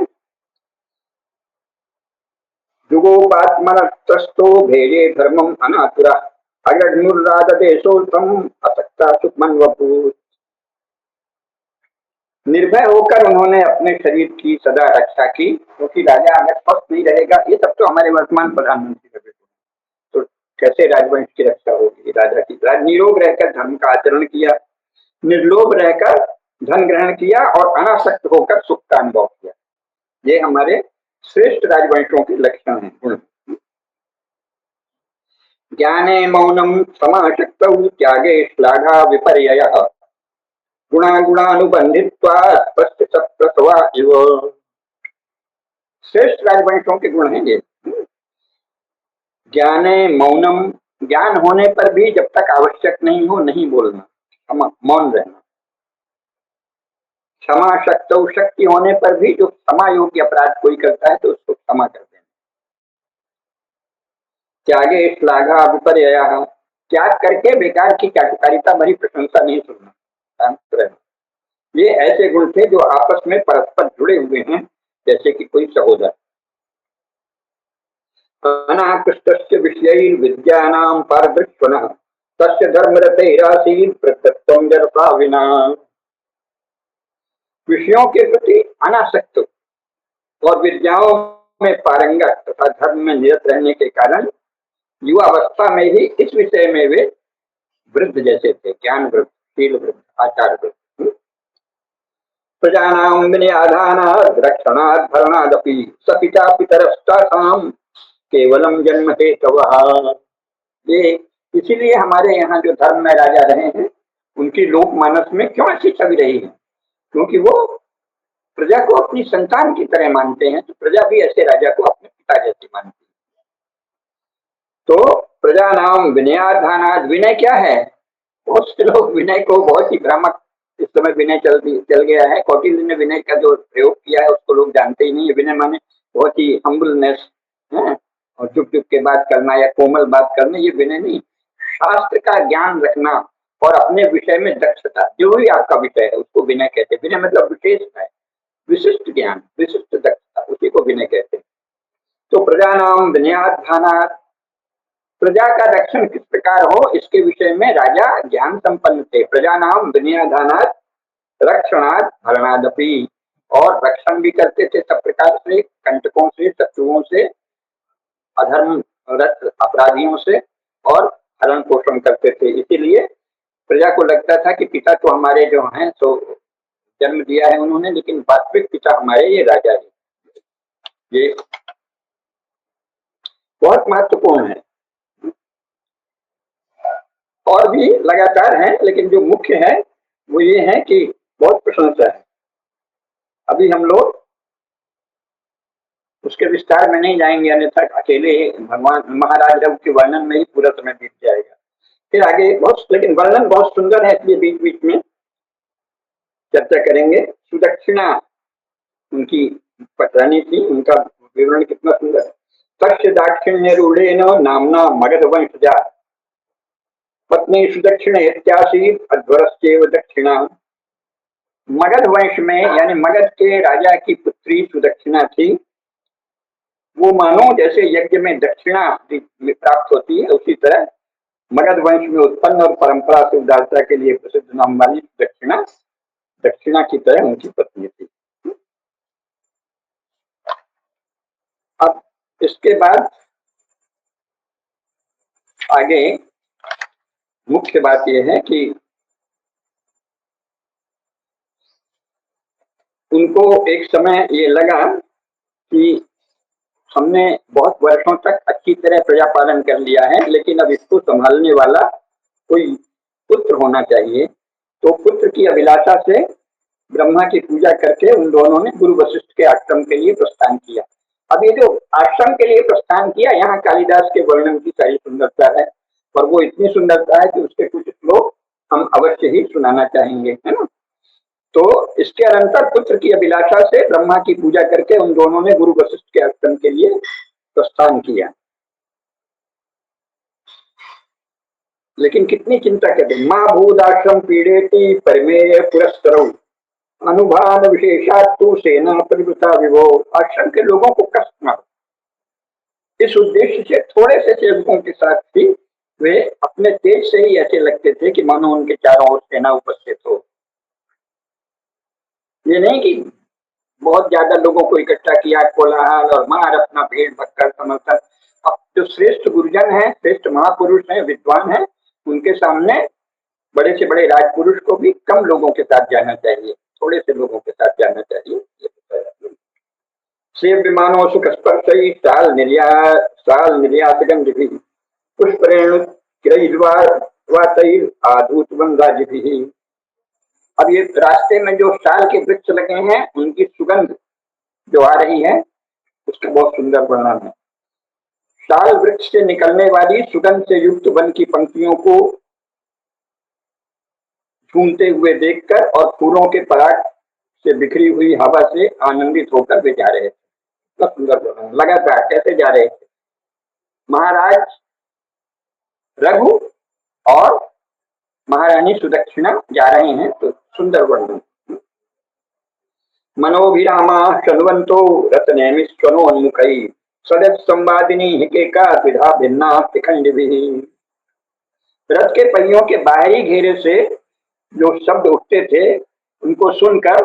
जुगोपात्मनस्तस्थो भेदे धर्मम अनातुरा अग्रमुर्रादेशोत्तम असक्ता सुखमन वभूत। निर्भय होकर उन्होंने अपने शरीर की सदा रक्षा की, क्योंकि राजा अगर स्वस्थ नहीं रहेगा, ये सब तो हमारे वर्तमान प्रधानमंत्री कैसे राजवंश की रक्षा होगी? राजा की निरोग रहकर धर्म का आचरण किया, निर्लोभ रहकर धन ग्रहण किया और अनासक्त होकर सुख का अनुभव किया। ये हमारे श्रेष्ठ राजवंशों के लक्षण हैं, गुण। ज्ञाने मौनम समाशक्त त्यागे श्लाघा विपर्ययः गुणानुबंधित्वात् प्रसवा इव। श्रेष्ठ राजवंशों के गुण हैं ये। ज्ञाने मौनम, ज्ञान होने पर भी जब तक आवश्यक नहीं हो नहीं बोलना, मौन रहना। क्षमा शक्तौ, शक्ति होने पर भी जो क्षमा योग्य अपराध कोई करता है तो उसको क्षमा कर देना। त्यागे श्लाघा विपर्ययः, त्याग करके बेकार की चाटुकारिता भरी प्रशंसा नहीं सुनना, शांत रहना। ये ऐसे गुण थे जो आपस में परस्पर जुड़े हुए हैं, जैसे कि कोई सहोदर। अनाकृष्टस्य विषयैर्विद्यानां पारदृश्वनः तस्य धर्मरतैरासीत् प्रत्यत्वं जरता विना। विषयों के प्रति अनासक्त और विद्याओं में पारंगत तथा धर्म में निरत रहने के कारण युवावस्था में ही इस विषय में वे वृद्ध जैसे थे, ज्ञान वृद्ध, शील वृद्ध, आचार वृद्ध। प्रजानां विनयाधानाद् रक्षणाद् भरणादपि स पिता पितरस्तासां केवलम जन्म हेतवः। ये इसीलिए हमारे यहाँ जो धर्म में राजा रहे हैं उनकी लोक मानस में क्यों ऐसी छवि रही है? क्योंकि वो प्रजा को अपनी संतान की तरह मानते हैं, तो प्रजा भी ऐसे राजा को अपने पिता जैसे मानती है। तो प्रजा नाम विनयाधानाद्, विनय क्या है? बहुत से लोग विनय को बहुत ही भ्रामक, इस समय विनय चल गया है। कौटिल्य ने विनय का जो प्रयोग किया है उसको लोग जानते ही नहीं। विनय माने बहुत ही हम्बलनेस है, और चुप चुप के बात करना या कोमल बात करना, ये विनय नहीं। शास्त्र का ज्ञान रखना और अपने विषय में दक्षता, जो भी आपका विषय है उसको विनय कहते हैं। विनय मतलब विशेष है, विशिष्ट ज्ञान, विशिष्ट दक्षता, उसी को विनय कहते हैं। तो प्रजा नाम विनयाधानात्, प्रजा का रक्षण किस प्रकार हो इसके विषय में राजा ज्ञान संपन्न थे। प्रजा नाम विनयाधानात् रक्षणात् भरणादपि, और रक्षण भी करते थे सब प्रकार से, कंटकों से, शत्रुओं से, अधर्म अपराधियों से, और हरण पोषण करते थे। इसीलिए प्रजा को लगता था कि पिता तो हमारे जो हैं तो जन्म दिया है उन्होंने, लेकिन वास्तविक पिता हमारे ये राजा है। ये बहुत महत्वपूर्ण है। और भी लगातार हैं, लेकिन जो मुख्य है वो ये है कि बहुत प्रशंसा है। अभी हम लोग उसके विस्तार में नहीं जाएंगे, अन्यथा अकेले भगवान महाराज रघु के वर्णन में ही पूरा समय बीत जाएगा। फिर आगे बहुत, लेकिन वर्णन बहुत सुंदर है, इसलिए बीच बीच में चर्चा करेंगे। सुदक्षिणा उनकी पत्नी थी, उनका विवरण कितना सुंदर है। तस्य दाक्षिण्य रूढ़ेन नामना मगध वंशजा पत्नी सुदक्षिण इत्यासीत् अध्वरस्यैव दक्षिणा। मगध वंश में यानी मगध के राजा की पुत्री सुदक्षिणा थी। वो मानो जैसे यज्ञ में दक्षिणा प्राप्त होती है, उसी तरह मगध वंश में उत्पन्न और परंपरा से उदारता के लिए प्रसिद्ध नाम वाली दक्षिणा की तरह उनकी पत्नी थी। अब इसके बाद आगे मुख्य बात यह है कि उनको एक समय ये लगा कि हमने बहुत वर्षों तक अच्छी तरह प्रजा पालन कर लिया है, लेकिन अब इसको संभालने वाला कोई पुत्र होना चाहिए। तो पुत्र की अभिलाषा से ब्रह्मा की पूजा करके उन दोनों ने गुरु वशिष्ठ के आश्रम के लिए प्रस्थान किया। अब ये जो आश्रम के लिए प्रस्थान किया, यहाँ कालिदास के वर्णन की सारी सुंदरता है, और वो इतनी सुंदरता है कि उसके कुछ श्लोक हम अवश्य ही सुनाना चाहेंगे, है ना। तो इसके अनंतर पुत्र की अभिलाषा से ब्रह्मा की पूजा करके उन दोनों ने गुरु वशिष्ठ के आश्रम के लिए प्रस्थान किया। लेकिन कितनी चिंता करते, माँ भूदाश्रम पीड़ेति परिमेय पुरस्करौ अनुभान विशेषातु सेना परिवृता विभो। आश्रम के लोगों को कष्ट न हो, इस उद्देश्य से थोड़े से सेवकों के साथ भी वे अपने तेज से ही ऐसे लगते थे कि मानो उनके चारों ओर सेना उपस्थित हो। ये नहीं कि बहुत ज्यादा लोगों को इकट्ठा किया, कोलाहल और मार अपना भेड़ भक्कर समर्थन। अब जो श्रेष्ठ गुरुजन हैं, श्रेष्ठ महापुरुष हैं, विद्वान हैं, उनके सामने बड़े से बड़े राजपुरुष को भी कम लोगों के साथ जाना चाहिए, थोड़े से लोगों के साथ जाना चाहिए। सेव विमानों सुख स्पर्शई साल निर्यात गंधि पुष्परेणु आधूतबंधाजिभिः। अब ये रास्ते में जो साल के वृक्ष लगे हैं, उनकी सुगंध जो आ रही है, उसका बहुत सुंदर वर्णन है। साल वृक्ष से निकलने वाली सुगंध से युक्त वन की पंक्तियों को झूमते हुए देखकर और फूलों के पराग से बिखरी हुई हवा से आनंदित होकर वे जा रहे थे। तो सुंदर वर्णन। लगातार कैसे जा रहे थे? महाराज रघु और महारानी सुदक्षिणा जा रहे हैं, तो सुंदर वर्णन। मनोभिरामा शृण्वन्तो रत्नैमिष्वनोन्मुखैः सदैव संवादिनी हिकेका विधा भिन्ना शिखंडिभिः। रथ के पहियों के बाहरी घेरे से जो शब्द उठते थे, उनको सुनकर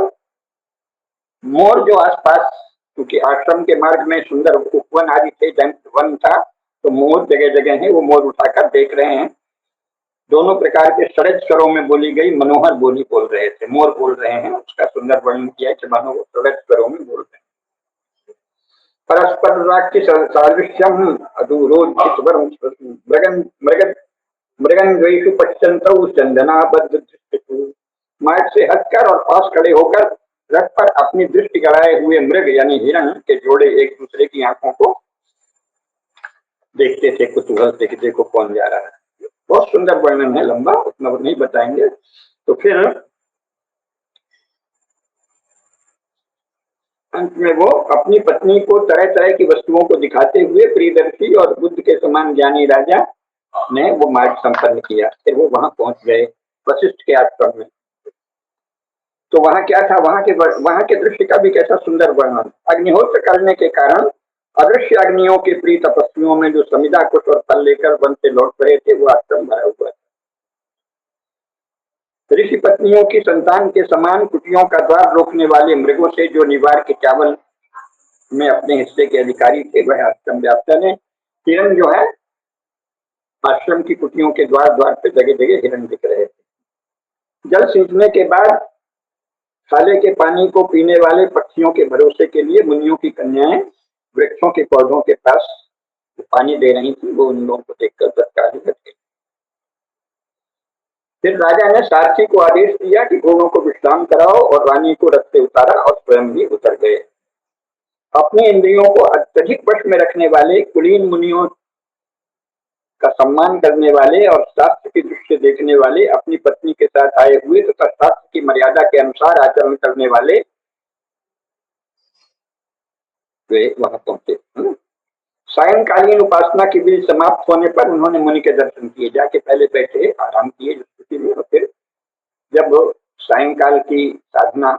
मोर जो आसपास, क्योंकि आश्रम के मार्ग में सुंदर उपवन आदि थे, वन था, तो मोर जगह जगह है, वो मोर उठाकर देख रहे हैं। दोनों प्रकार के सरल स्वरों में बोली गई मनोहर बोली बोल रहे थे, मोर बोल रहे हैं, उसका सुंदर वर्णन किया कि मानो वो सरल स्वरों में बोल रहे हैं। परस्पर राक्षि सादृश्यम अधूरोज्जित वरम मृगन मृगन मृगन्वेषु पश्यन्तौ चंदनाबद्ध दृष्टिषु। मार्ग से हटकर और पास खड़े होकर रथ पर अपनी दृष्टि गड़ाए हुए मृग यानी हिरण के जोड़े एक दूसरे की आंखों को देखते थे कुतूहल से कि देखो कौन जा रहा है। बहुत सुंदर वर्णन है, लंबा, उतना नहीं बताएंगे। तो फिर अंत में वो अपनी पत्नी को तरह तरह की वस्तुओं को दिखाते हुए प्रियदर्शी और बुद्ध के समान ज्ञानी राजा ने वो मार्ग संपन्न किया। फिर वो वहां पहुंच गए वशिष्ठ के आश्रम में। तो वहां क्या था? वहां के दृश्य का भी कैसा सुंदर वर्णन। अग्निहोत्र करने के कारण अदृश्य अग्नियों के प्रिय तपस्वियों में जो समिधा कुश और फल लेकर वन से लौट रहे थे, वो आश्रम भरा हुआ था। ऋषि पत्नियों की संतान के समान कुटियों का द्वार रोकने वाले मृगों से जो निवार के चावल में अपने हिस्से के अधिकारी थे, वह आश्रम व्याप्त है। हिरण जो है, आश्रम की कुटियों के द्वार द्वार पे जगह जगह हिरण दिख रहे थे। जल सींचने के बाद खाले के पानी को पीने वाले पक्षियों के भरोसे के लिए मुनियों की कन्याएं वृक्षों के पौधों के पास पानी दे रही थी। वो उन लोगों को देखकर तत्काल ही हट गई। फिर राजा ने सारथी को आदेश दिया कि घोड़ों को विश्राम कराओ और रानी को रथ से उतारा और स्वयं भी उतर गए। अपनी इंद्रियों को अत्यधिक वश में रखने वाले कुलीन मुनियों का सम्मान करने वाले और शास्त्र की दृष्टि देखने वाले, अपनी पत्नी के साथ आए हुए तथा शास्त्र की मर्यादा के अनुसार आचरण करने वाले वे वहां पहुंचे। सायंकालीन उपासना की विधि समाप्त होने पर उन्होंने मुनि के दर्शन किए। जाके पहले बैठे, आराम किए स्थिति में, और फिर जब सायंकाल की साधना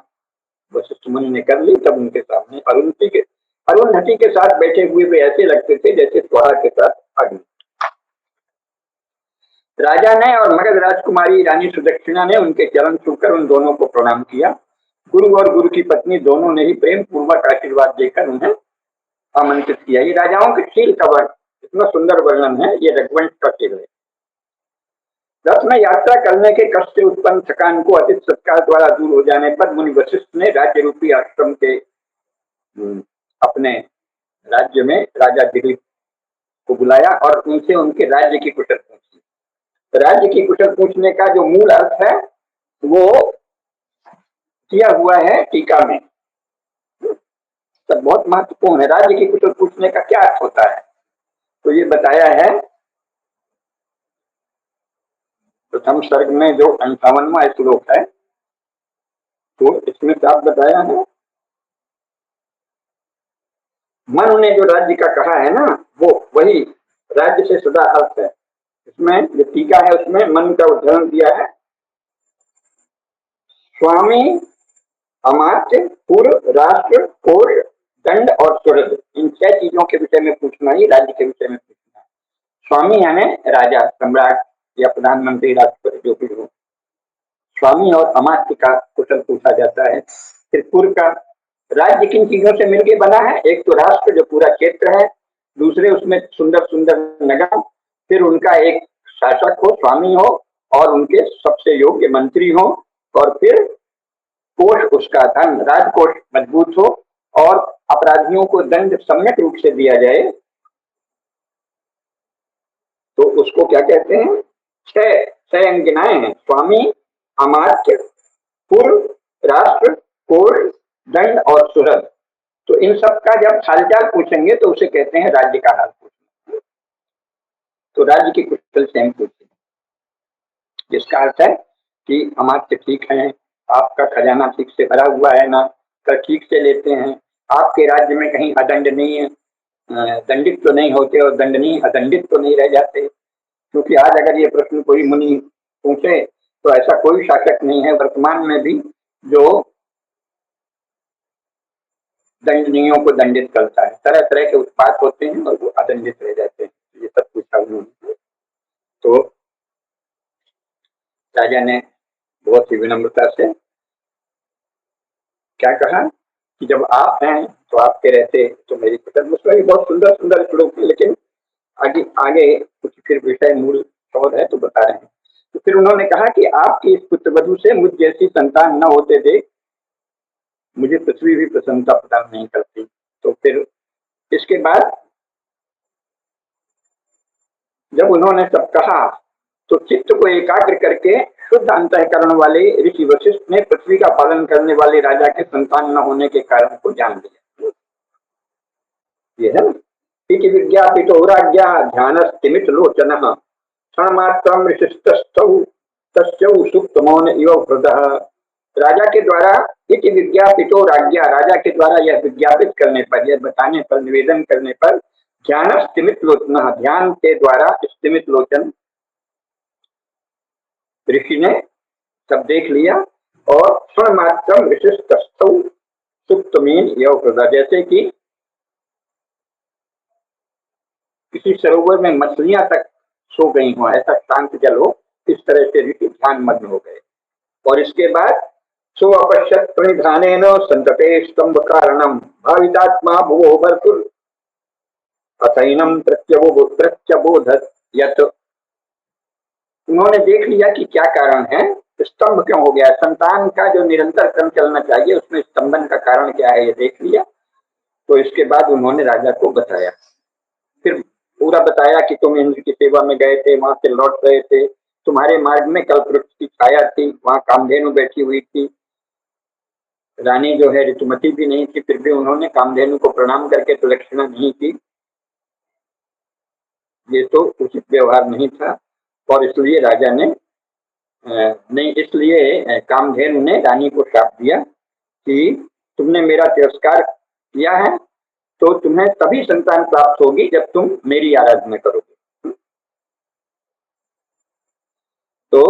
वशिष्ठ मुनि ने कर ली, तब उनके सामने अरुंधति के साथ बैठे हुए वे ऐसे लगते थे जैसे त्वरा के साथ अग्नि। राजा ने और मगध राजकुमारी रानी सुदक्षिणा ने उनके चरण छूकर उन दोनों को प्रणाम किया। गुरु और गुरु की पत्नी दोनों ने ही प्रेम पूर्वक आशीर्वाद देकर उन्हें आमंत्रित किया। ये राजाओं के शील का इतना सुंदर वर्णन है, ये रघुवंश का शील है। रथ में यात्रा करने के कष्ट से उत्पन्न थकान को अतिथि सत्कार द्वारा दूर हो जाने पर मुनि वशिष्ठ ने राज्य रूपी आश्रम के अपने राज्य में राजा दिलीप को बुलाया और उनसे उनके राज्य की कुशल पूछी। राज्य की कुशल पूछने का जो मूल अर्थ है वो किया हुआ है टीका में, तो बहुत महत्वपूर्ण है। राज्य की कुशल पूछने का क्या अर्थ होता है, तो ये बताया है प्रथम सर्ग में जो 58वां श्लोक है, तो इसमें साफ बताया है। मन ने जो राज्य का कहा है ना, वो वही राज्य से सदा अर्थ है। इसमें जो टीका है उसमें मन का उदाहरण दिया है। स्वामी, अमात्य, पूर्व, राष्ट्र, कोश, दंड और सुहृद, इन 6 चीजों के विषय में पूछना ही राज्य के विषय में पूछना है। स्वामी यानी राजा, सम्राट या प्रधानमंत्री, राष्ट्रपति, जो भी हो। स्वामी और अमात्य का कुशल पूछा जाता है। फिर पूर्व का, राज्य किन चीजों से मिलकर बना है? एक तो राष्ट्र जो पूरा क्षेत्र है, दूसरे उसमें सुंदर सुंदर नगर, फिर उनका एक शासक हो, स्वामी हो, और उनके सबसे योग्य मंत्री हो, और फिर कोष, उसका धन राजकोष मजबूत हो, और अपराधियों को दंड सम्यक रूप से दिया जाए, तो उसको क्या कहते हैं? छह छह अंगिनाएं हैं: स्वामी, अमात्य, पूर्व, राष्ट्र, कोष, दंड और सुहृद। तो इन सब का जब हालचाल पूछेंगे तो उसे कहते हैं राज्य का हाल पूछना। तो राज्य की कुशल क्षेम पूछेंगे, जिसका अर्थ है कि अमात्य ठीक है, आपका खजाना ठीक से भरा हुआ है ना, कर ठीक से लेते हैं, आपके राज्य में कहीं अदंड नहीं है, दंडित तो नहीं होते, और दंडनीय अदंडित तो नहीं रह जाते। क्योंकि आज अगर ये प्रश्न कोई मुनि पूछे तो ऐसा कोई शासक नहीं है वर्तमान में भी जो दंडनीयों को दंडित करता है। तरह तरह के उत्पात होते हैं और वो अदंडित रह जाते हैं। ये सब पूछा उन्होंने। तो राजा ने बहुत ही विनम्रता से क्या कहा कि जब आप हैं तो आपके रहते तो मेरी कुशल। उसमें बहुत सुंदर सुंदर श्लोक है, लेकिन आगे आगे कुछ फिर विषय मूल और है तो बता रहे हैं। तो फिर उन्होंने कहा कि आपकी इस पुत्रवधू से मुझ जैसी संतान न होते देख मुझे पृथ्वी भी प्रसन्नता प्रदान नहीं करती। तो फिर इसके बाद जब उन्होंने सब कहा तो चित्त को एकाग्र करके शुद्ध अंतःकरण वाले ऋषि वशिष्ठ ने पृथ्वी का पालन करने वाले राजा के संतान न होने के कारण को जान लिया। ये है इति विज्ञापितो राज्ञा ध्यानस्तिमित लोचनः क्षणमात्रं ऋषिस्तस्थौ तस्यौ सुप्तमौन इव हृदः। राजा के द्वारा इति विज्ञापितो राज्ञा, राजा के द्वारा यह विज्ञापित करने पर, यह बताने पर, निवेदन करने पर, ध्यानस्तिमित लोचनः, ध्यान के द्वारा स्तिमित लोचन ऋषि ने सब देख लिया, और क्षण मात्रम ऋषिस्तस्थौ सुप्तमेन इव हृदः, जैसे कि किसी सरोवर में मछलियां तक सो गई हो, ऐसा शांत जल हो, इस तरह से ऋषि ध्यान मग्न हो गए। और इसके बाद सो अपश्यत प्रणिधानेन संतते स्तंभ कारणम भावितात्मा भुवो भर्तुर अथैनम प्रत्यबोधत यत। उन्होंने देख लिया कि क्या कारण है, स्तंभ क्यों हो गया, संतान का जो निरंतर क्रम चलना चाहिए उसमें स्तंभन का कारण क्या है, ये देख लिया। तो इसके बाद उन्होंने राजा को बताया, फिर पूरा बताया कि तुम इंद्र की सेवा में गए थे, वहां से लौट रहे थे, तुम्हारे मार्ग में कल्पवृक्ष की छाया थी, वहां कामधेनु बैठी हुई थी, रानी जो है ऋतुमती भी नहीं थी, फिर भी उन्होंने कामधेनु को प्रणाम करके प्रदक्षिणा नहीं की, ये तो उचित व्यवहार नहीं था। और इसलिए राजा ने नहीं, इसलिए कामधेनु ने रानी को श्राप दिया कि तुमने मेरा तिरस्कार किया है तो तुम्हें तभी संतान प्राप्त होगी जब तुम मेरी आराधना करोगे। तो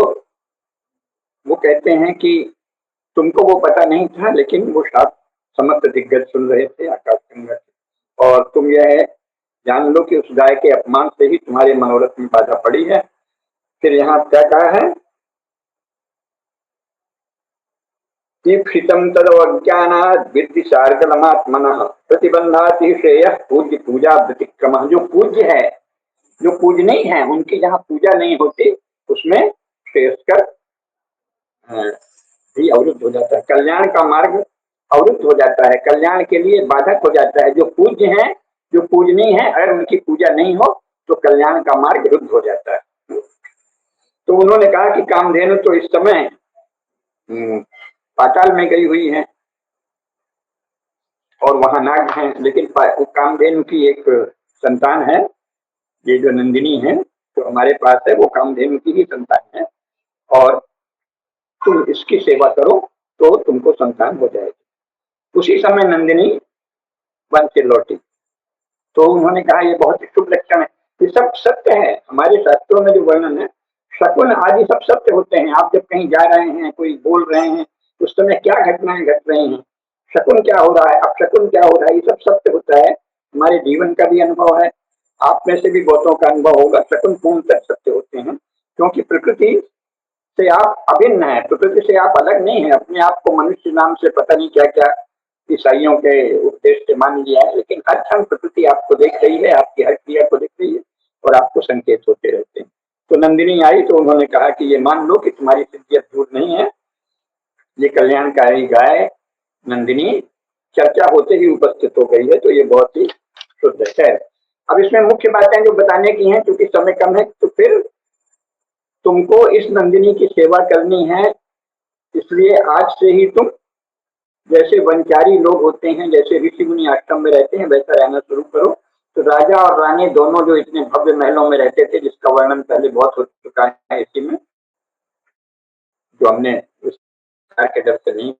वो कहते हैं कि तुमको वो पता नहीं था, लेकिन वो श्राप समस्त दिग्गज सुन रहे थे, आकाश गंगा, और तुम यह जान लो कि उस गाय के अपमान से ही तुम्हारे मनोरथ में बाधा पड़ी है। फिर यहाँ क्या कहा है, दीक्षितम तदवज्ञानात् विद्धि शार्दलमात्मनः प्रतिबंधाति श्रेयः पूज्य पूजा व्यतिक्रमः। जो पूज्य है, जो पूजनीय है, उनकी जहाँ पूजा नहीं होती उसमें श्रेयस्कर भी अवरुद्ध हो जाता है, कल्याण का मार्ग अवरुद्ध हो जाता है, कल्याण के लिए बाधक हो जाता है। जो पूज्य है, जो पूजनीय है, अगर उनकी पूजा नहीं हो तो कल्याण का मार्ग रुद्ध हो जाता है। तो उन्होंने कहा कि कामधेनु तो इस समय पाताल में गई हुई है और वहां नाग हैं, लेकिन कामधेनु की एक संतान है, ये जो नंदिनी है जो हमारे पास है, वो कामधेनु की ही संतान है, और तुम इसकी सेवा करो तो तुमको संतान हो जाएगी। उसी समय नंदिनी वन से लौटी। तो उन्होंने कहा ये बहुत ही शुभ लक्षण है, ये सब सत्य है, हमारे शास्त्रों में जो वर्णन है, शकुन आदि सब सत्य होते हैं। आप जब कहीं जा रहे हैं, कोई बोल रहे हैं, उस समय क्या घटनाएं घट रही हैं, शकुन क्या हो रहा है, अब शकुन क्या हो रहा है, ये सब सत्य होता है। हमारे जीवन का भी अनुभव है, आप में से भी बहुतों का अनुभव होगा। शकुन पूर्ण तक सत्य होते हैं, क्योंकि प्रकृति से आप अभिन्न है, प्रकृति से आप अलग नहीं है। अपने आप को मनुष्य नाम से पता नहीं क्या क्या ईसाइयों के उपदेश से मान लिया है, लेकिन हर क्षण प्रकृति आपको देख रही है, आपकी हर क्रिया को देख रही है और आपको संकेत होते रहते हैं। तो नंदिनी आई तो उन्होंने कहा कि ये मान लो कि तुम्हारी सिद्धि झूठ नहीं है, ये कल्याणकारी गाय नंदिनी चर्चा होते ही उपस्थित हो गई है, तो ये बहुत ही शुद्ध है। अब इसमें मुख्य बातें जो बताने की हैं, क्योंकि समय कम है, तो फिर तुमको इस नंदिनी की सेवा करनी है, इसलिए आज से ही तुम जैसे वनचारी लोग होते हैं, जैसे ऋषि मुनि आश्रम में रहते हैं, वैसा रहना शुरू करो। तो राजा और रानी दोनों जो इतने भव्य महलों में रहते थे, जिसका वर्णन पहले बहुत हो चुका है इसी में, जो हमने विस्तार के डर से नहीं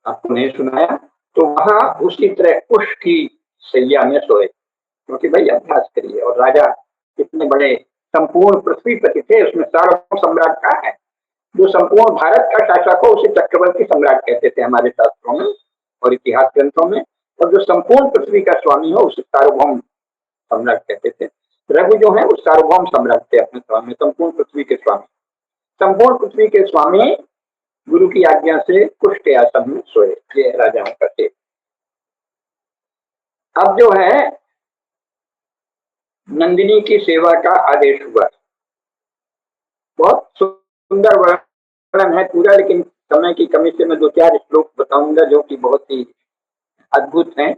आपको नहीं सुनाया, तो वहां उसी तरह कुश की सैया में सोए, क्योंकि भाई अभ्यास करिए। और राजा कितने बड़े संपूर्ण पृथ्वी पति थे, उसमें सार्वभौम सम्राट का है, जो संपूर्ण भारत का शासक हो उसे चक्रवर्ती सम्राट कहते थे हमारे शास्त्रों में और इतिहास ग्रंथों में, और जो संपूर्ण पृथ्वी का स्वामी हो उसे सार्वभौम सम्राट कहते थे। रघु जो है वो सार्वभौम सम्राट थे अपने स्वामी, संपूर्ण पृथ्वी के स्वामी। संपूर्ण पृथ्वी के स्वामी गुरु की आज्ञा से कुश के आसन में सोए, ये राजाओं का थे। अब जो है नंदिनी की सेवा का आदेश हुआ। बहुत सुंदर वर्णन है पूरा, लेकिन समय की कमी से मैं 2-4 श्लोक बताऊंगा जो कि बहुत ही अद्भुत हैं।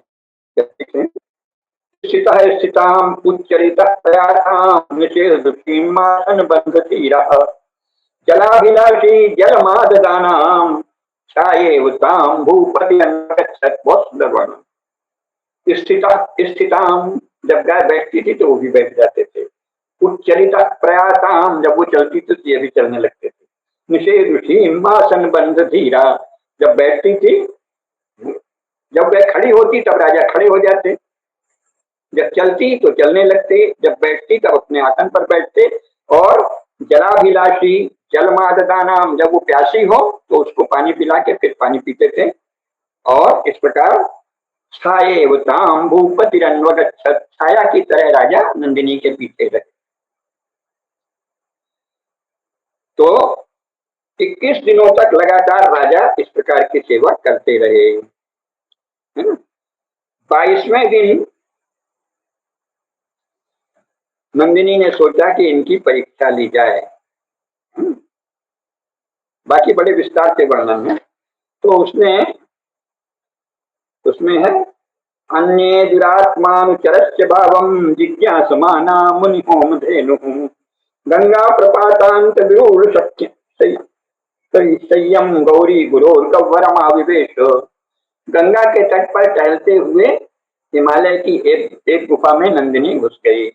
स्थिताम उच्चरितः प्रयासाम निषेधुषीमासन बंधतीरः जलाभिलाषी जलमाददानाम छायेवताम भूपति अन्वगच्छत्। बहुत सुंदर वर्णन। स्थिताम, जब गाय बैठती थी तो वो भी बैठ जाते थे। उच्चरितः प्रयासाम, जब वो चलती थी तो ये भी चलने लगते थे। निषेधुषीमासन बंधतीरा, जब बैठती थी, जब वह खड़ी होती तब राजा खड़े हो जाते, जब चलती तो चलने लगते, जब बैठती तब अपने आसन पर बैठते। और जलाभिलाषी जलमाददानाम, जब वो प्यासी हो तो उसको पानी पिला के फिर पानी पीते थे। और इस प्रकार छायेवताम भूपतिरन्वगच्छत्, छाया की तरह राजा नंदिनी के पीछे रहे। तो 21 दिनों तक लगातार राजा इस प्रकार की सेवा करते रहे। 22वें दिन नंदिनी ने सोचा कि इनकी परीक्षा ली जाए। बाकी बड़े विस्तार से वर्णन है। तो उसमें है अन्ये दुरात्मानुचरस्य भावम जिज्ञासमाना मुनि होम धेनु गंगा प्रपातांत विरूढ़ शक्य संयम गौरी गुरोर्गवरमाविवेश। गंगा के तट पर टहलते हुए हिमालय की एक गुफा में नंदिनी घुस गई।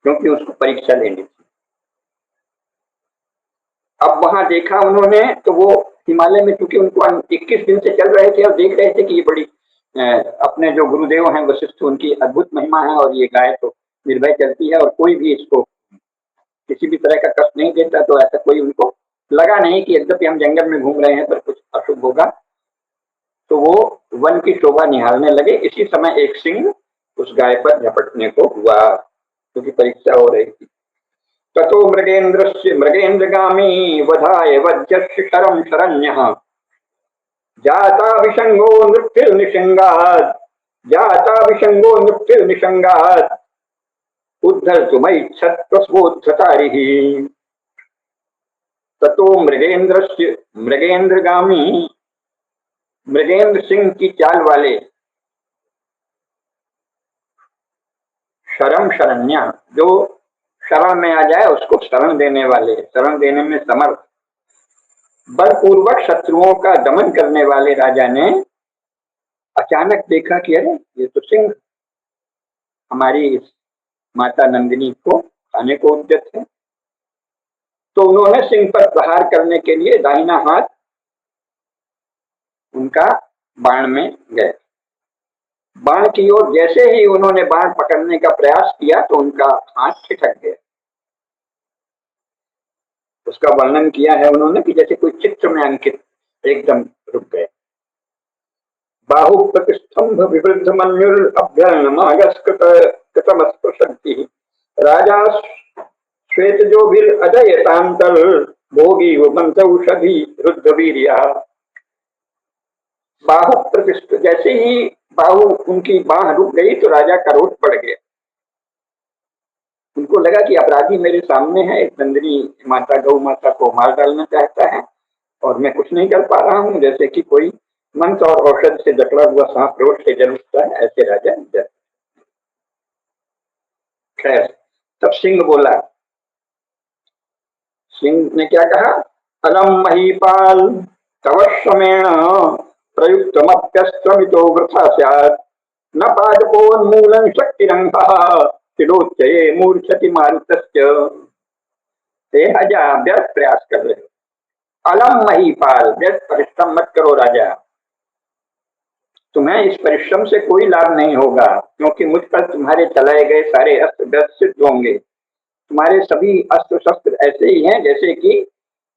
क्योंकि उसको परीक्षा लेनी थी। अब वहां देखा उन्होंने तो वो हिमालय में, क्योंकि उनको 21 दिन से चल रहे थे और देख रहे थे कि ये बड़ी अपने जो गुरुदेव हैं वशिष्ठ, उनकी अद्भुत महिमा है और ये गाय तो निर्भय चलती है और कोई भी इसको किसी भी तरह का कष्ट नहीं देता। तो ऐसा कोई उनको लगा नहीं कि यद्यपि हम जंगल में घूम रहे हैं पर कुछ अशुभ होगा। तो वो वन की शोभा निहारने लगे। इसी समय एक सिंह उस गाय पर झपटने को हुआ, क्योंकि परीक्षा हो रही थी। ततो मृगेन्द्रगामी वधाय वज्रस्य शरं शरण्यः जाता विषंगो नृत्तिर्निषंगात् उद्धर्तुमैच्छत् प्रस्फोद्धतारिः। ततो मृगेन्द्रगामी, मृगेंद्र सिंह की चाल वाले, शरम शरण्य, जो शरण में आ जाए उसको शरण देने वाले, शरण देने में समर्थ, बलपूर्वक शत्रुओं का दमन करने वाले राजा ने अचानक देखा कि अरे ये तो सिंह हमारी माता नंदिनी को खाने को उद्यत है। तो उन्होंने सिंह पर प्रहार करने के लिए दाहिना हाथ उनका बाण में गए। बाण की ओर जैसे ही उन्होंने बाण पकड़ने का प्रयास किया तो उनका हाथ छिटक गया। उसका वर्णन किया है उन्होंने कि जैसे कोई चित्र में अंकित एकदम रुक गए। बाहु प्रतिस्तंभ विवृद्ध मन्युर अभ्यर्णमागस्कृतमस्पृशन्ति राजा श्वेत जो भी अजयतांतर भोगी वंत औषधि रुद्रवीर्य। बाहु प्रतिष्ठ, जैसे ही बाहु उनकी बाह रुक गई तो राजा का रोष बढ़ गया। उनको लगा कि अपराधी मेरे सामने है, एक नंदिनी माता गौ माता को मार डालना चाहता है और मैं कुछ नहीं कर पा रहा हूँ। जैसे कि कोई मंत्र और औषध से जकड़ा हुआ सांप रोष से जल उठता है, ऐसे राजा जल। खैर, तब सिंह बोला। सिंह ने क्या कहा? अलम महीपाल तव श्रमेण प्रयुक्तमप्यस्त्रमितो वृथा स्यात् न पादपोन्मूलन शक्तिरंगः तिलोच्चये मूर्छति मारुतस्य। हे राजा, व्यर्थ प्रयास कर रहे हो। अलम महीपाल, व्यर्थ परिश्रम मत करो राजा, तुम्हें इस परिश्रम से कोई लाभ नहीं होगा, क्योंकि मुझ पर तुम्हारे चलाए गए सारे अस्त्र व्यर्थ सिद्ध होंगे। तुम्हारे सभी अस्त्र शस्त्र ऐसे ही हैं जैसे कि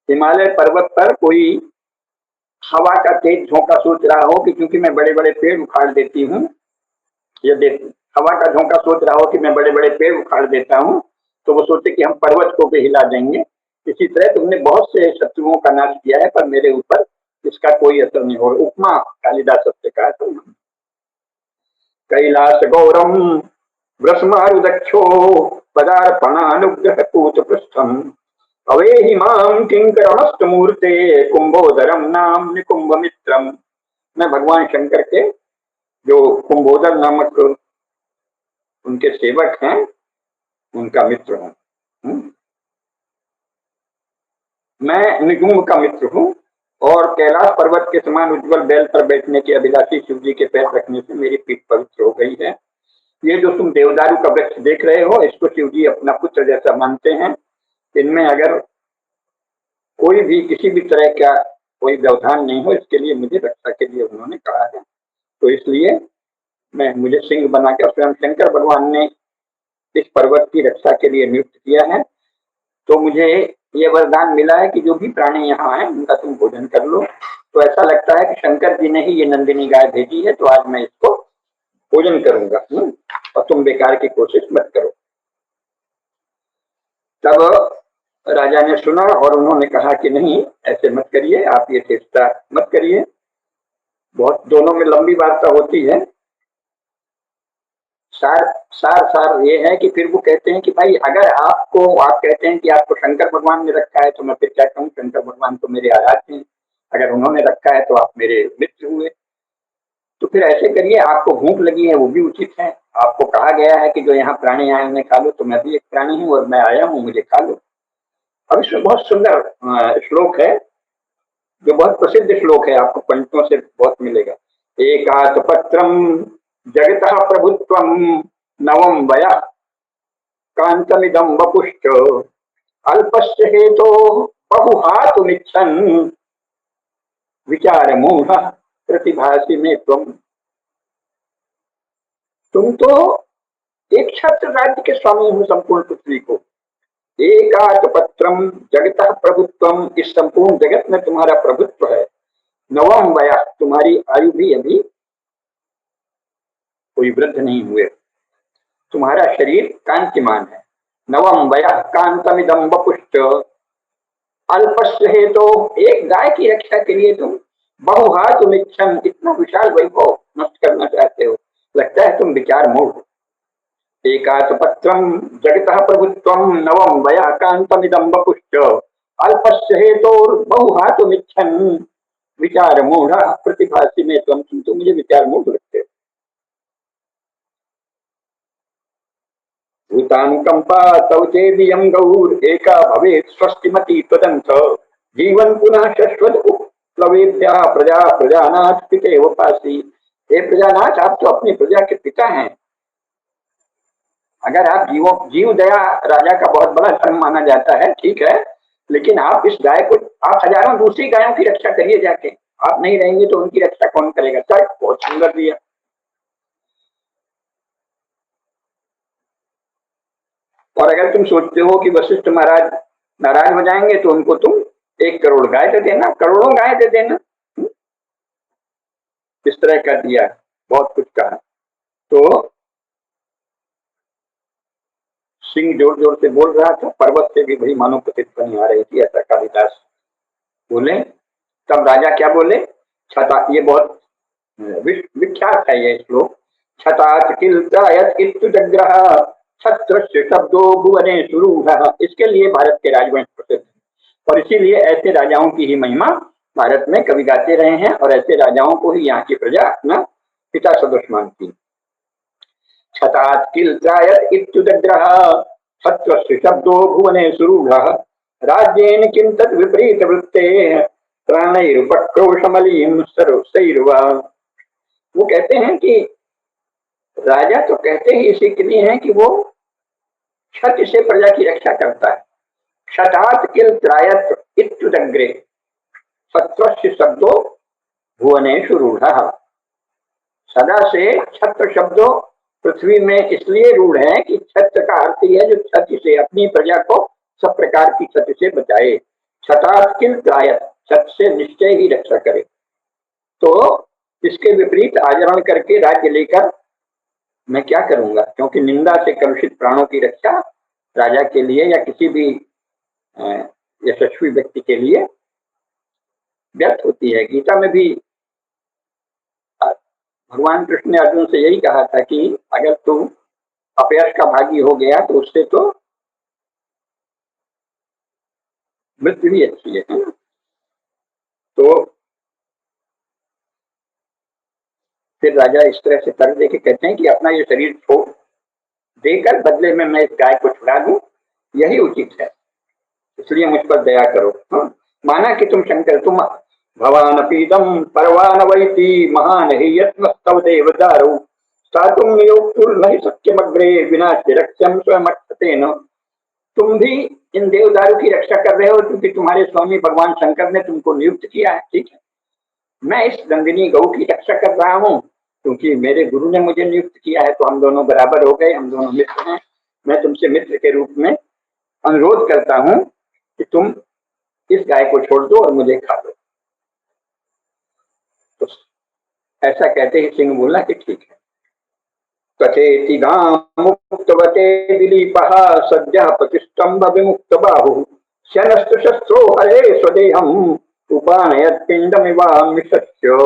हिमालय पर्वत पर कोई हवा का तेज झोंका सोच रहा हो कि क्योंकि मैं बड़े बड़े पेड़ उखाड़ देती हूँ, ये देख, हवा का झोंका सोच रहा हो कि मैं बड़े बड़े पेड़ उखाड़ देता हूँ, तो वो सोचे कि हम पर्वत को भी हिला देंगे। इसी तरह तुमने बहुत से शत्रुओं का नाश किया है, पर मेरे ऊपर इसका कोई असर नहीं हो। उपमा कालिदास से कहा था। कैलास गौरम वृषमारुदक्षो पदार्पणानुग्रह कूट पृष्ठम अवेहि माम किंकरमस्तमूर्ते कुंभोदरम नाम निकुंभ मित्रम। मैं भगवान शंकर के जो कुंभोदर नामक उनके सेवक हैं, उनका मित्र हूँ। मैं निकुंभ का मित्र हूँ और कैलाश पर्वत के समान उज्जवल बैल पर बैठने के अभिलाषी शिव जी के पैर रखने से मेरी पीठ पवित्र हो गई है। ये जो तुम देवदारू का वृक्ष देख रहे हो, इसको शिव जी अपना पुत्र जैसा मानते हैं। इनमें अगर कोई भी किसी भी तरह का कोई व्यवधान नहीं हो, इसके लिए मुझे रक्षा के लिए उन्होंने कहा है। तो इसलिए मुझे सिंह बनाकर स्वयं शंकर भगवान ने इस पर्वत की रक्षा के लिए नियुक्त किया है। तो मुझे ये वरदान मिला है कि जो भी प्राणी यहाँ आए उनका तुम भोजन कर लो। तो ऐसा लगता है कि शंकर जी ने ही ये नंदिनी गाय भेजी है, तो आज मैं इसको भोजन करूंगा। और तुम बेकार की कोशिश मत करो। तब राजा ने सुना और उन्होंने कहा कि नहीं, ऐसे मत करिए, आप ये चेष्टा मत करिए। बहुत दोनों में लंबी वार्ता होती है। सार सार सार ये है कि फिर वो कहते हैं कि भाई अगर आप कहते हैं कि आपको शंकर भगवान ने रखा है, तो मैं फिर क्या कहूँ, शंकर भगवान तो मेरे आराध्य हैं। अगर उन्होंने रखा है तो आप मेरे मित्र हुए। तो फिर ऐसे करिए, आपको भूख लगी है वो भी उचित है। आपको कहा गया है कि जो यहाँ प्राणी आए उन्हें खा लो, तो मैं भी एक प्राणी हूँ और मैं आया हूँ, मुझे खा लो। अब इसमें बहुत सुंदर श्लोक है, जो बहुत प्रसिद्ध श्लोक है, आपको पंडितों से बहुत मिलेगा। एकात पत्रम जगतः प्रभुत्वम नवम वयः कांतमिदं वपुश्च अल्पस्य हेतो बहुहातुमिच्छन् विचार मूढ़ प्रतिभासी में तुम तो एक छत्र राज्य के स्वामी हो संपूर्ण पृथ्वी को। एकात पत्रम जगतः प्रभुत्वम, इस संपूर्ण जगत में तुम्हारा प्रभुत्व है। नवम वयः, तुम्हारी आयु भी अभी कोई वृद्ध नहीं हुए, तुम्हारा शरीर कांतिमान है। नवम वयः कांतमिदं वपुश्च अल्पस्य हेतो, एक गाय की रक्षा के लिए तुम बहुहातुमिच्छन्, इतना विशाल वैभव नष्ट करना चाहते हो। लगता है तुम विचार मूढ़। एकात पत्रम जगतः प्रभुत्वम नवम वयः कांतमिदं वपुश्च अल्पस्य हेतोर बहुहातुमिच्छन् विचार मूढ़ प्रतिभासी में तुम तो मुझे विचार मूढ़ लगते हो। भूतानुकंपा तव चेदियं गौर एका भवेत् स्वस्तिमती त्वदंत जीवन पुनः शश्वत उपप्लवेभ्यः प्रजा प्रजानाथ पितेव पासी। हे प्रजानाथ, आप तो अपनी प्रजा के पिता हैं। अगर आप जीव दया राजा का बहुत बड़ा धर्म माना जाता है, ठीक है, लेकिन आप इस गाय को, आप हजारों दूसरी गायों की रक्षा करिए जाके। आप नहीं रहेंगे तो उनकी रक्षा कौन करेगा? तर्क बहुत सुंदर दिया। और अगर तुम सोचते हो कि वशिष्ठ महाराज नाराज हो जाएंगे, तो उनको तुम 1 करोड़ गाय दे देना, करोड़ों गाय दे देना। इस तरह कर दिया, बहुत कुछ कहा। तो सिंह जोर जोर से बोल रहा था, पर्वत से भी भाई मानो प्रतिध्वनि आ रही थी, ऐसा कालिदास बोले। तब राजा क्या बोले, छता, ये बहुत विख्यात है ये श्लोक, छतात किल त्रायत इत्युदग्रह छत्रस्य शब्दो भुवने सुरूढ़। इसके लिए भारत के राजवंश प्रसिद्ध और इसीलिए ऐसे राजाओं की ही महिमा भारत में कवि गाते रहे हैं और ऐसे राजाओं को ही यहाँ की प्रजा अपना पिता सदृश मानती। छतात किल त्रायत इत्युदग्रह छत्रस्य शब्दो भुवने सुरूढ़ राज्येन किं तद् विपरीत वृत्ते प्राणैरुपक्रोशमलीं सरोसैर्वा। वो कहते हैं कि राजा तो कहते ही इसी के लिए हैं कि वो क्षति से प्रजा की रक्षा करता है। क्षतात किल त्रायत इत्युदग्रे छत्रस्य शब्दो भुवनेषु रूढ़ः। सदा से छत्र शब्दो पृथ्वी में इसलिए रूढ़ है कि छत्र का अर्थ है जो क्षति से अपनी प्रजा को सब प्रकार की क्षति से बचाए। छतात किल त्रायत, छत से निश्चय ही रक्षा करे। तो इसके विपरीत आचरण करके राज्य लेकर मैं क्या करूंगा, क्योंकि निंदा से कलुषित प्राणों की रक्षा राजा के लिए या किसी भी यशस्वी व्यक्ति के लिए व्यर्थ होती है। गीता में भी भगवान कृष्ण ने अर्जुन से यही कहा था कि अगर तू अपयश का भागी हो गया तो उससे तो मृत्यु ही अच्छी है। तो फिर राजा इस तरह से तर्क देके कहते हैं कि अपना ये शरीर छोड़ देकर बदले में मैं इस गाय को छुड़ा दूं, यही उचित है, इसलिए मुझ पर दया करो। माना कि तुम शंकर, तुम भवान पीदम परवान वैति महान ही यत्नस्तव देवदारौ सातुम योक्तुर नहीं सत्यमग्रे विनाश्य रक्ष्यम स्वयं। तुम भी इन देवदारू की रक्षा कर रहे हो क्योंकि तुम्हारे स्वामी भगवान शंकर ने तुमको नियुक्त किया है, ठीक है। मैं इस नंदिनी गौ की रक्षा कर रहा हूँ क्योंकि मेरे गुरु ने मुझे नियुक्त किया है, तो हम दोनों बराबर हो गए, हम दोनों मित्र हैं। मैं तुमसे मित्र के रूप में अनुरोध करता हूँ कि तुम इस गाय को छोड़ दो और मुझे खा दो। तो ऐसा कहते ही सिंह बोला कि ठीक है। कथेति मुक्तवते दिलीपः सद्यः प्रतिष्ठम्भ विमुक्त बाहु शनस्तु शस्त्रो हरे स्वदेहम् उपानयत् पिंडमिवामिषस्य।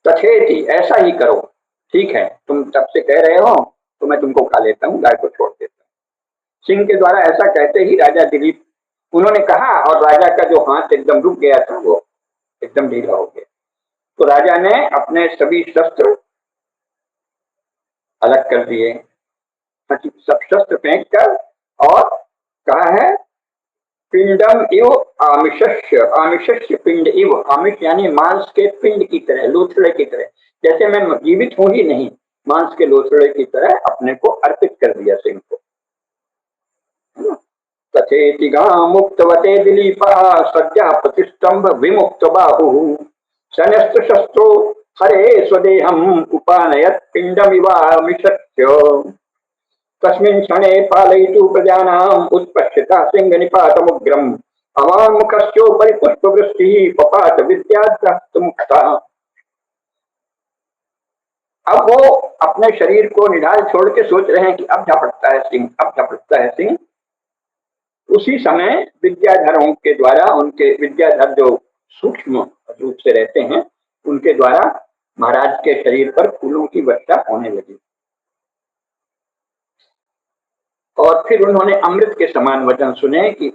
कथेति, ऐसा ही करो, ठीक है, तुम तब से कह रहे हो तो मैं तुमको खा लेता हूँ, गाय को छोड़ देता हूँ। सिंह के द्वारा ऐसा कहते ही राजा दिलीप, उन्होंने कहा और राजा का जो हाथ एकदम रुक गया था वो एकदम ढीला हो गया। तो राजा ने अपने सभी शस्त्र अलग कर दिए, सब शस्त्र फेंक कर, और कहा है पिंडम इव आमिषस्य, आमिषस्य पिंड इव, आमिष यानी मांस के पिंड की तरह, लोथड़े की तरह, जैसे मैं जीवित हूं ही नहीं, मांस के लोथड़े की तरह अपने को अर्पित कर दिया सिंह को। तथेति मुक्तवते दिलीपः सद्यः प्रतिष्ठम्भ विमुक्त बाहुः शनस्त्र शस्त्रो हरे स्वदेहम् उपानयत् पिंडमिवामिषस्य। तस्मिन् क्षणे पालयितु प्रजानाम् उत्पश्यतः सिंहनिपातमुग्रम् अवाङ्मुखस्योपरि पुष्पवृष्टिः पपात विद्याद्रस्तमुक्तः। अब वो अपने शरीर को निढाल छोड़ के सोच रहे हैं कि अब झपटता है सिंह, अब झपटता है सिंह। उसी समय विद्याधरों के द्वारा, उनके विद्याधर जो सूक्ष्म रूप से रहते हैं, उनके द्वारा महाराज के शरीर पर फूलों की वर्षा होने लगी। और फिर उन्होंने अमृत के समान वचन सुने कि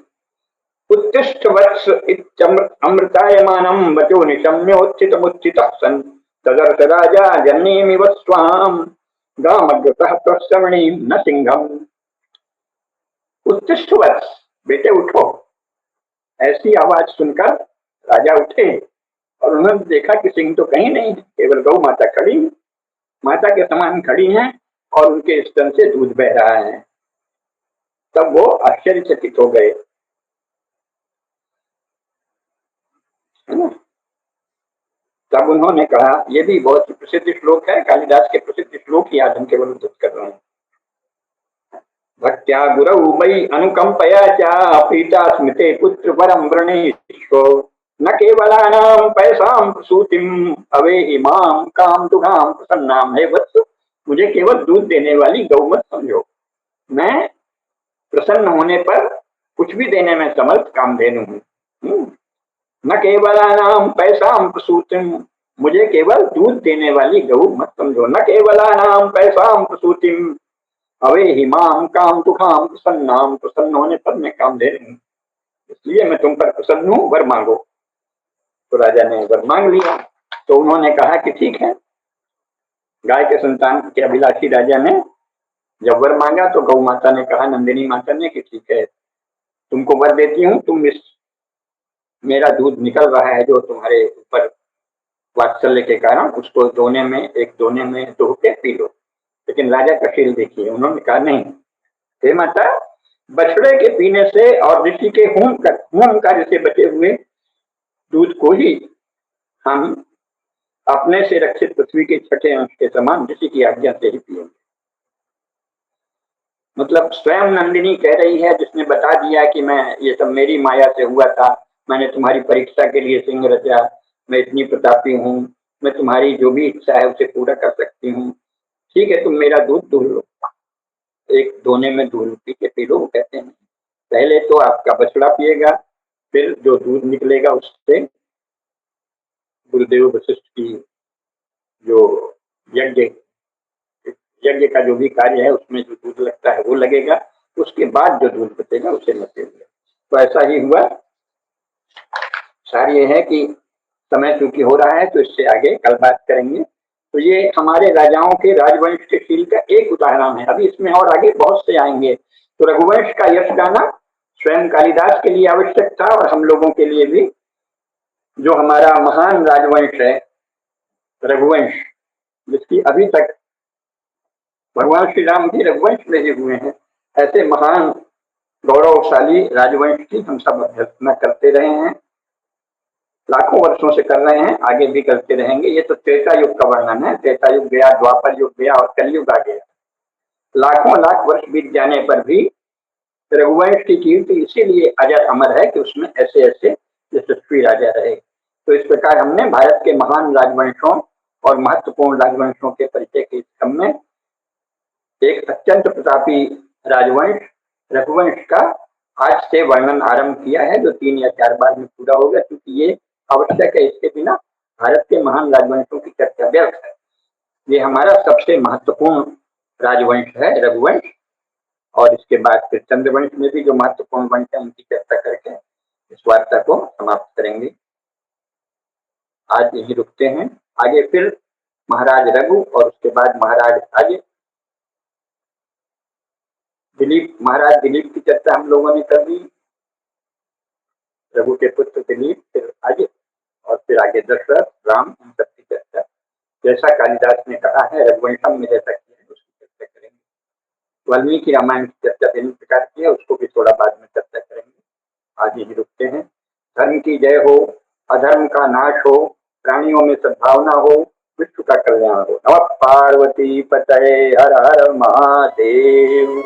उत्तिष्ठ वत्स अमृतायमानम वचो निशम्योत्थितमुत्थितः सन् तदर्थ राजा जन्नीमिव स्वाम गामग्रतः प्रश्रवणीं न सिंहम्। उत्तिष्ठ वत्स, बेटे उठो। ऐसी आवाज सुनकर राजा उठे और उन्होंने देखा कि सिंह तो कहीं नहीं, केवल गौ माता खड़ी, माता के समान खड़ी हैं और उनके स्तन से दूध बह रहा है। तब वो आश्चर्यचकित हो गए, है ना। तब उन्होंने कहा, ये भी बहुत प्रसिद्ध श्लोक है, कालिदास के प्रसिद्ध श्लोक ही आज हम केवल उद्धृत कर रहे हैं। भक्त्या गुरौ मयि अनुकंपया च प्रीता स्मृते पुत्र वरं वृणीष्व न केवलानां पैसां प्रसूतिम् अवेहि मां काम दुघां प्रसन्नां। हे वत्स, मुझे केवल दूध देने वाली गौ मत समझो। मैं प्रसन्न होने पर कुछ भी देने में समर्थ कामधेनु हूँ। न केवलानाम पैसाम प्रसूतिम, मुझे केवल दूध देने वाली गौ मत समझो। न केवलानाम पैसाम प्रसूतिम अवे हिमाम काम तुखाम प्रसन्नाम, प्रसन्न होने पर मैं कामधेनु हूँ, इसलिए मैं तुम पर प्रसन्न हूँ, वर मांगो। तो राजा ने वर मांग लिया। तो उन्होंने कहा कि ठीक है। गाय के संतान के अभिलाषी राजा ने जब वर मांगा तो गौ माता ने कहा, नंदिनी माता ने, कि ठीक है, तुमको वर देती हूँ, तुम इस मेरा दूध निकल रहा है जो तुम्हारे ऊपर वात्सल्य के कारण, उसको एक दोने में दुह के पी लो। लेकिन राजा का खेल देखिए, उन्होंने कहा नहीं, हे माता, बछड़े के पीने से और ऋषि के होम कार्य से बचे हुए दूध को ही हम अपने से रक्षित पृथ्वी के छठे अंश के समान ऋषि की आज्ञा से ही पिएंगे। मतलब स्वयं नंदिनी कह रही है, जिसने बता दिया कि मैं ये सब मेरी माया से हुआ था, मैंने तुम्हारी परीक्षा के लिए सिंह रचा, मैं इतनी प्रतापी हूँ, मैं तुम्हारी जो भी इच्छा है उसे पूरा कर सकती हूँ, ठीक है, तुम मेरा दूध दूह लो, एक दोने में दूध पी के पी लो। वो कहते हैं पहले तो आपका बछड़ा पिएगा, फिर जो दूध निकलेगा उससे गुरुदेव वशिष्ठ की जो यज्ञ यज्ञ का जो भी कार्य है उसमें जो दूध लगता है वो लगेगा, उसके बाद जो दूध बचेगा उसे न पिएंगे। तो ऐसा ही हुआ। सार ये है कि समय चूंकि हो रहा है तो इससे आगे कल बात करेंगे। तो ये हमारे राजाओं के राजवंश के शील का एक उदाहरण है। अभी इसमें और आगे बहुत से आएंगे। तो रघुवंश का यश गाना स्वयं कालिदास के लिए आवश्यक था और हम लोगों के लिए भी। जो हमारा महान राजवंश है रघुवंश, जिसकी अभी तक भगवान श्री राम भी रघुवंश में ही हुए हैं, ऐसे महान गौरवशाली राजवंश की हम सब अभ्यर्थना करते रहे हैं, लाखों वर्षों से कर रहे हैं, आगे भी करते रहेंगे। ये तो त्रेता युग का वर्णन है। त्रेता युग गया, द्वापर युग गया और कलयुग आ गया। लाखों लाख वर्ष बीत जाने पर भी रघुवंश की कीर्ति इसीलिए अजर अमर है कि उसमें ऐसे ऐसे यशस्वी राजा रहे। तो इस प्रकार हमने भारत के महान राजवंशों और महत्वपूर्ण राजवंशों के परिचय के क्रम में एक अत्यंत प्रतापी राजवंश रघुवंश का आज से वर्णन आरंभ किया है, जो 3 या 4 बार में पूरा होगा, क्योंकि ये आवश्यक है। इसके बिना भारत के महान राजवंशों की चर्चा व्यर्थ है। ये हमारा सबसे महत्वपूर्ण राजवंश है रघुवंश, और इसके बाद फिर चंद्रवंश में भी जो महत्वपूर्ण वंश है उनकी चर्चा करके इस वार्ता को समाप्त करेंगे। आज यही रुकते हैं। आगे फिर महाराज रघु और उसके बाद महाराज अजय, दिलीप, महाराज दिलीप की चर्चा हम लोगों ने कर दी। रघु के पुत्र दिलीप, फिर अजय और फिर आगे दशरथ, राम, इन सब की चर्चा जैसा कालिदास ने कहा है रघुवंशम में जैसा किया है उसकी चर्चा करेंगे। वाल्मीकि रामायण की चर्चा भिन्न प्रकार की है, उसको भी थोड़ा बाद में चर्चा करेंगे। आज यही रुकते हैं। धर्म की जय हो, अधर्म का नाश हो, प्राणियों में सद्भावना हो, विश्व का कल्याण हो। नमः पार्वती पतये, हर हर महादेव।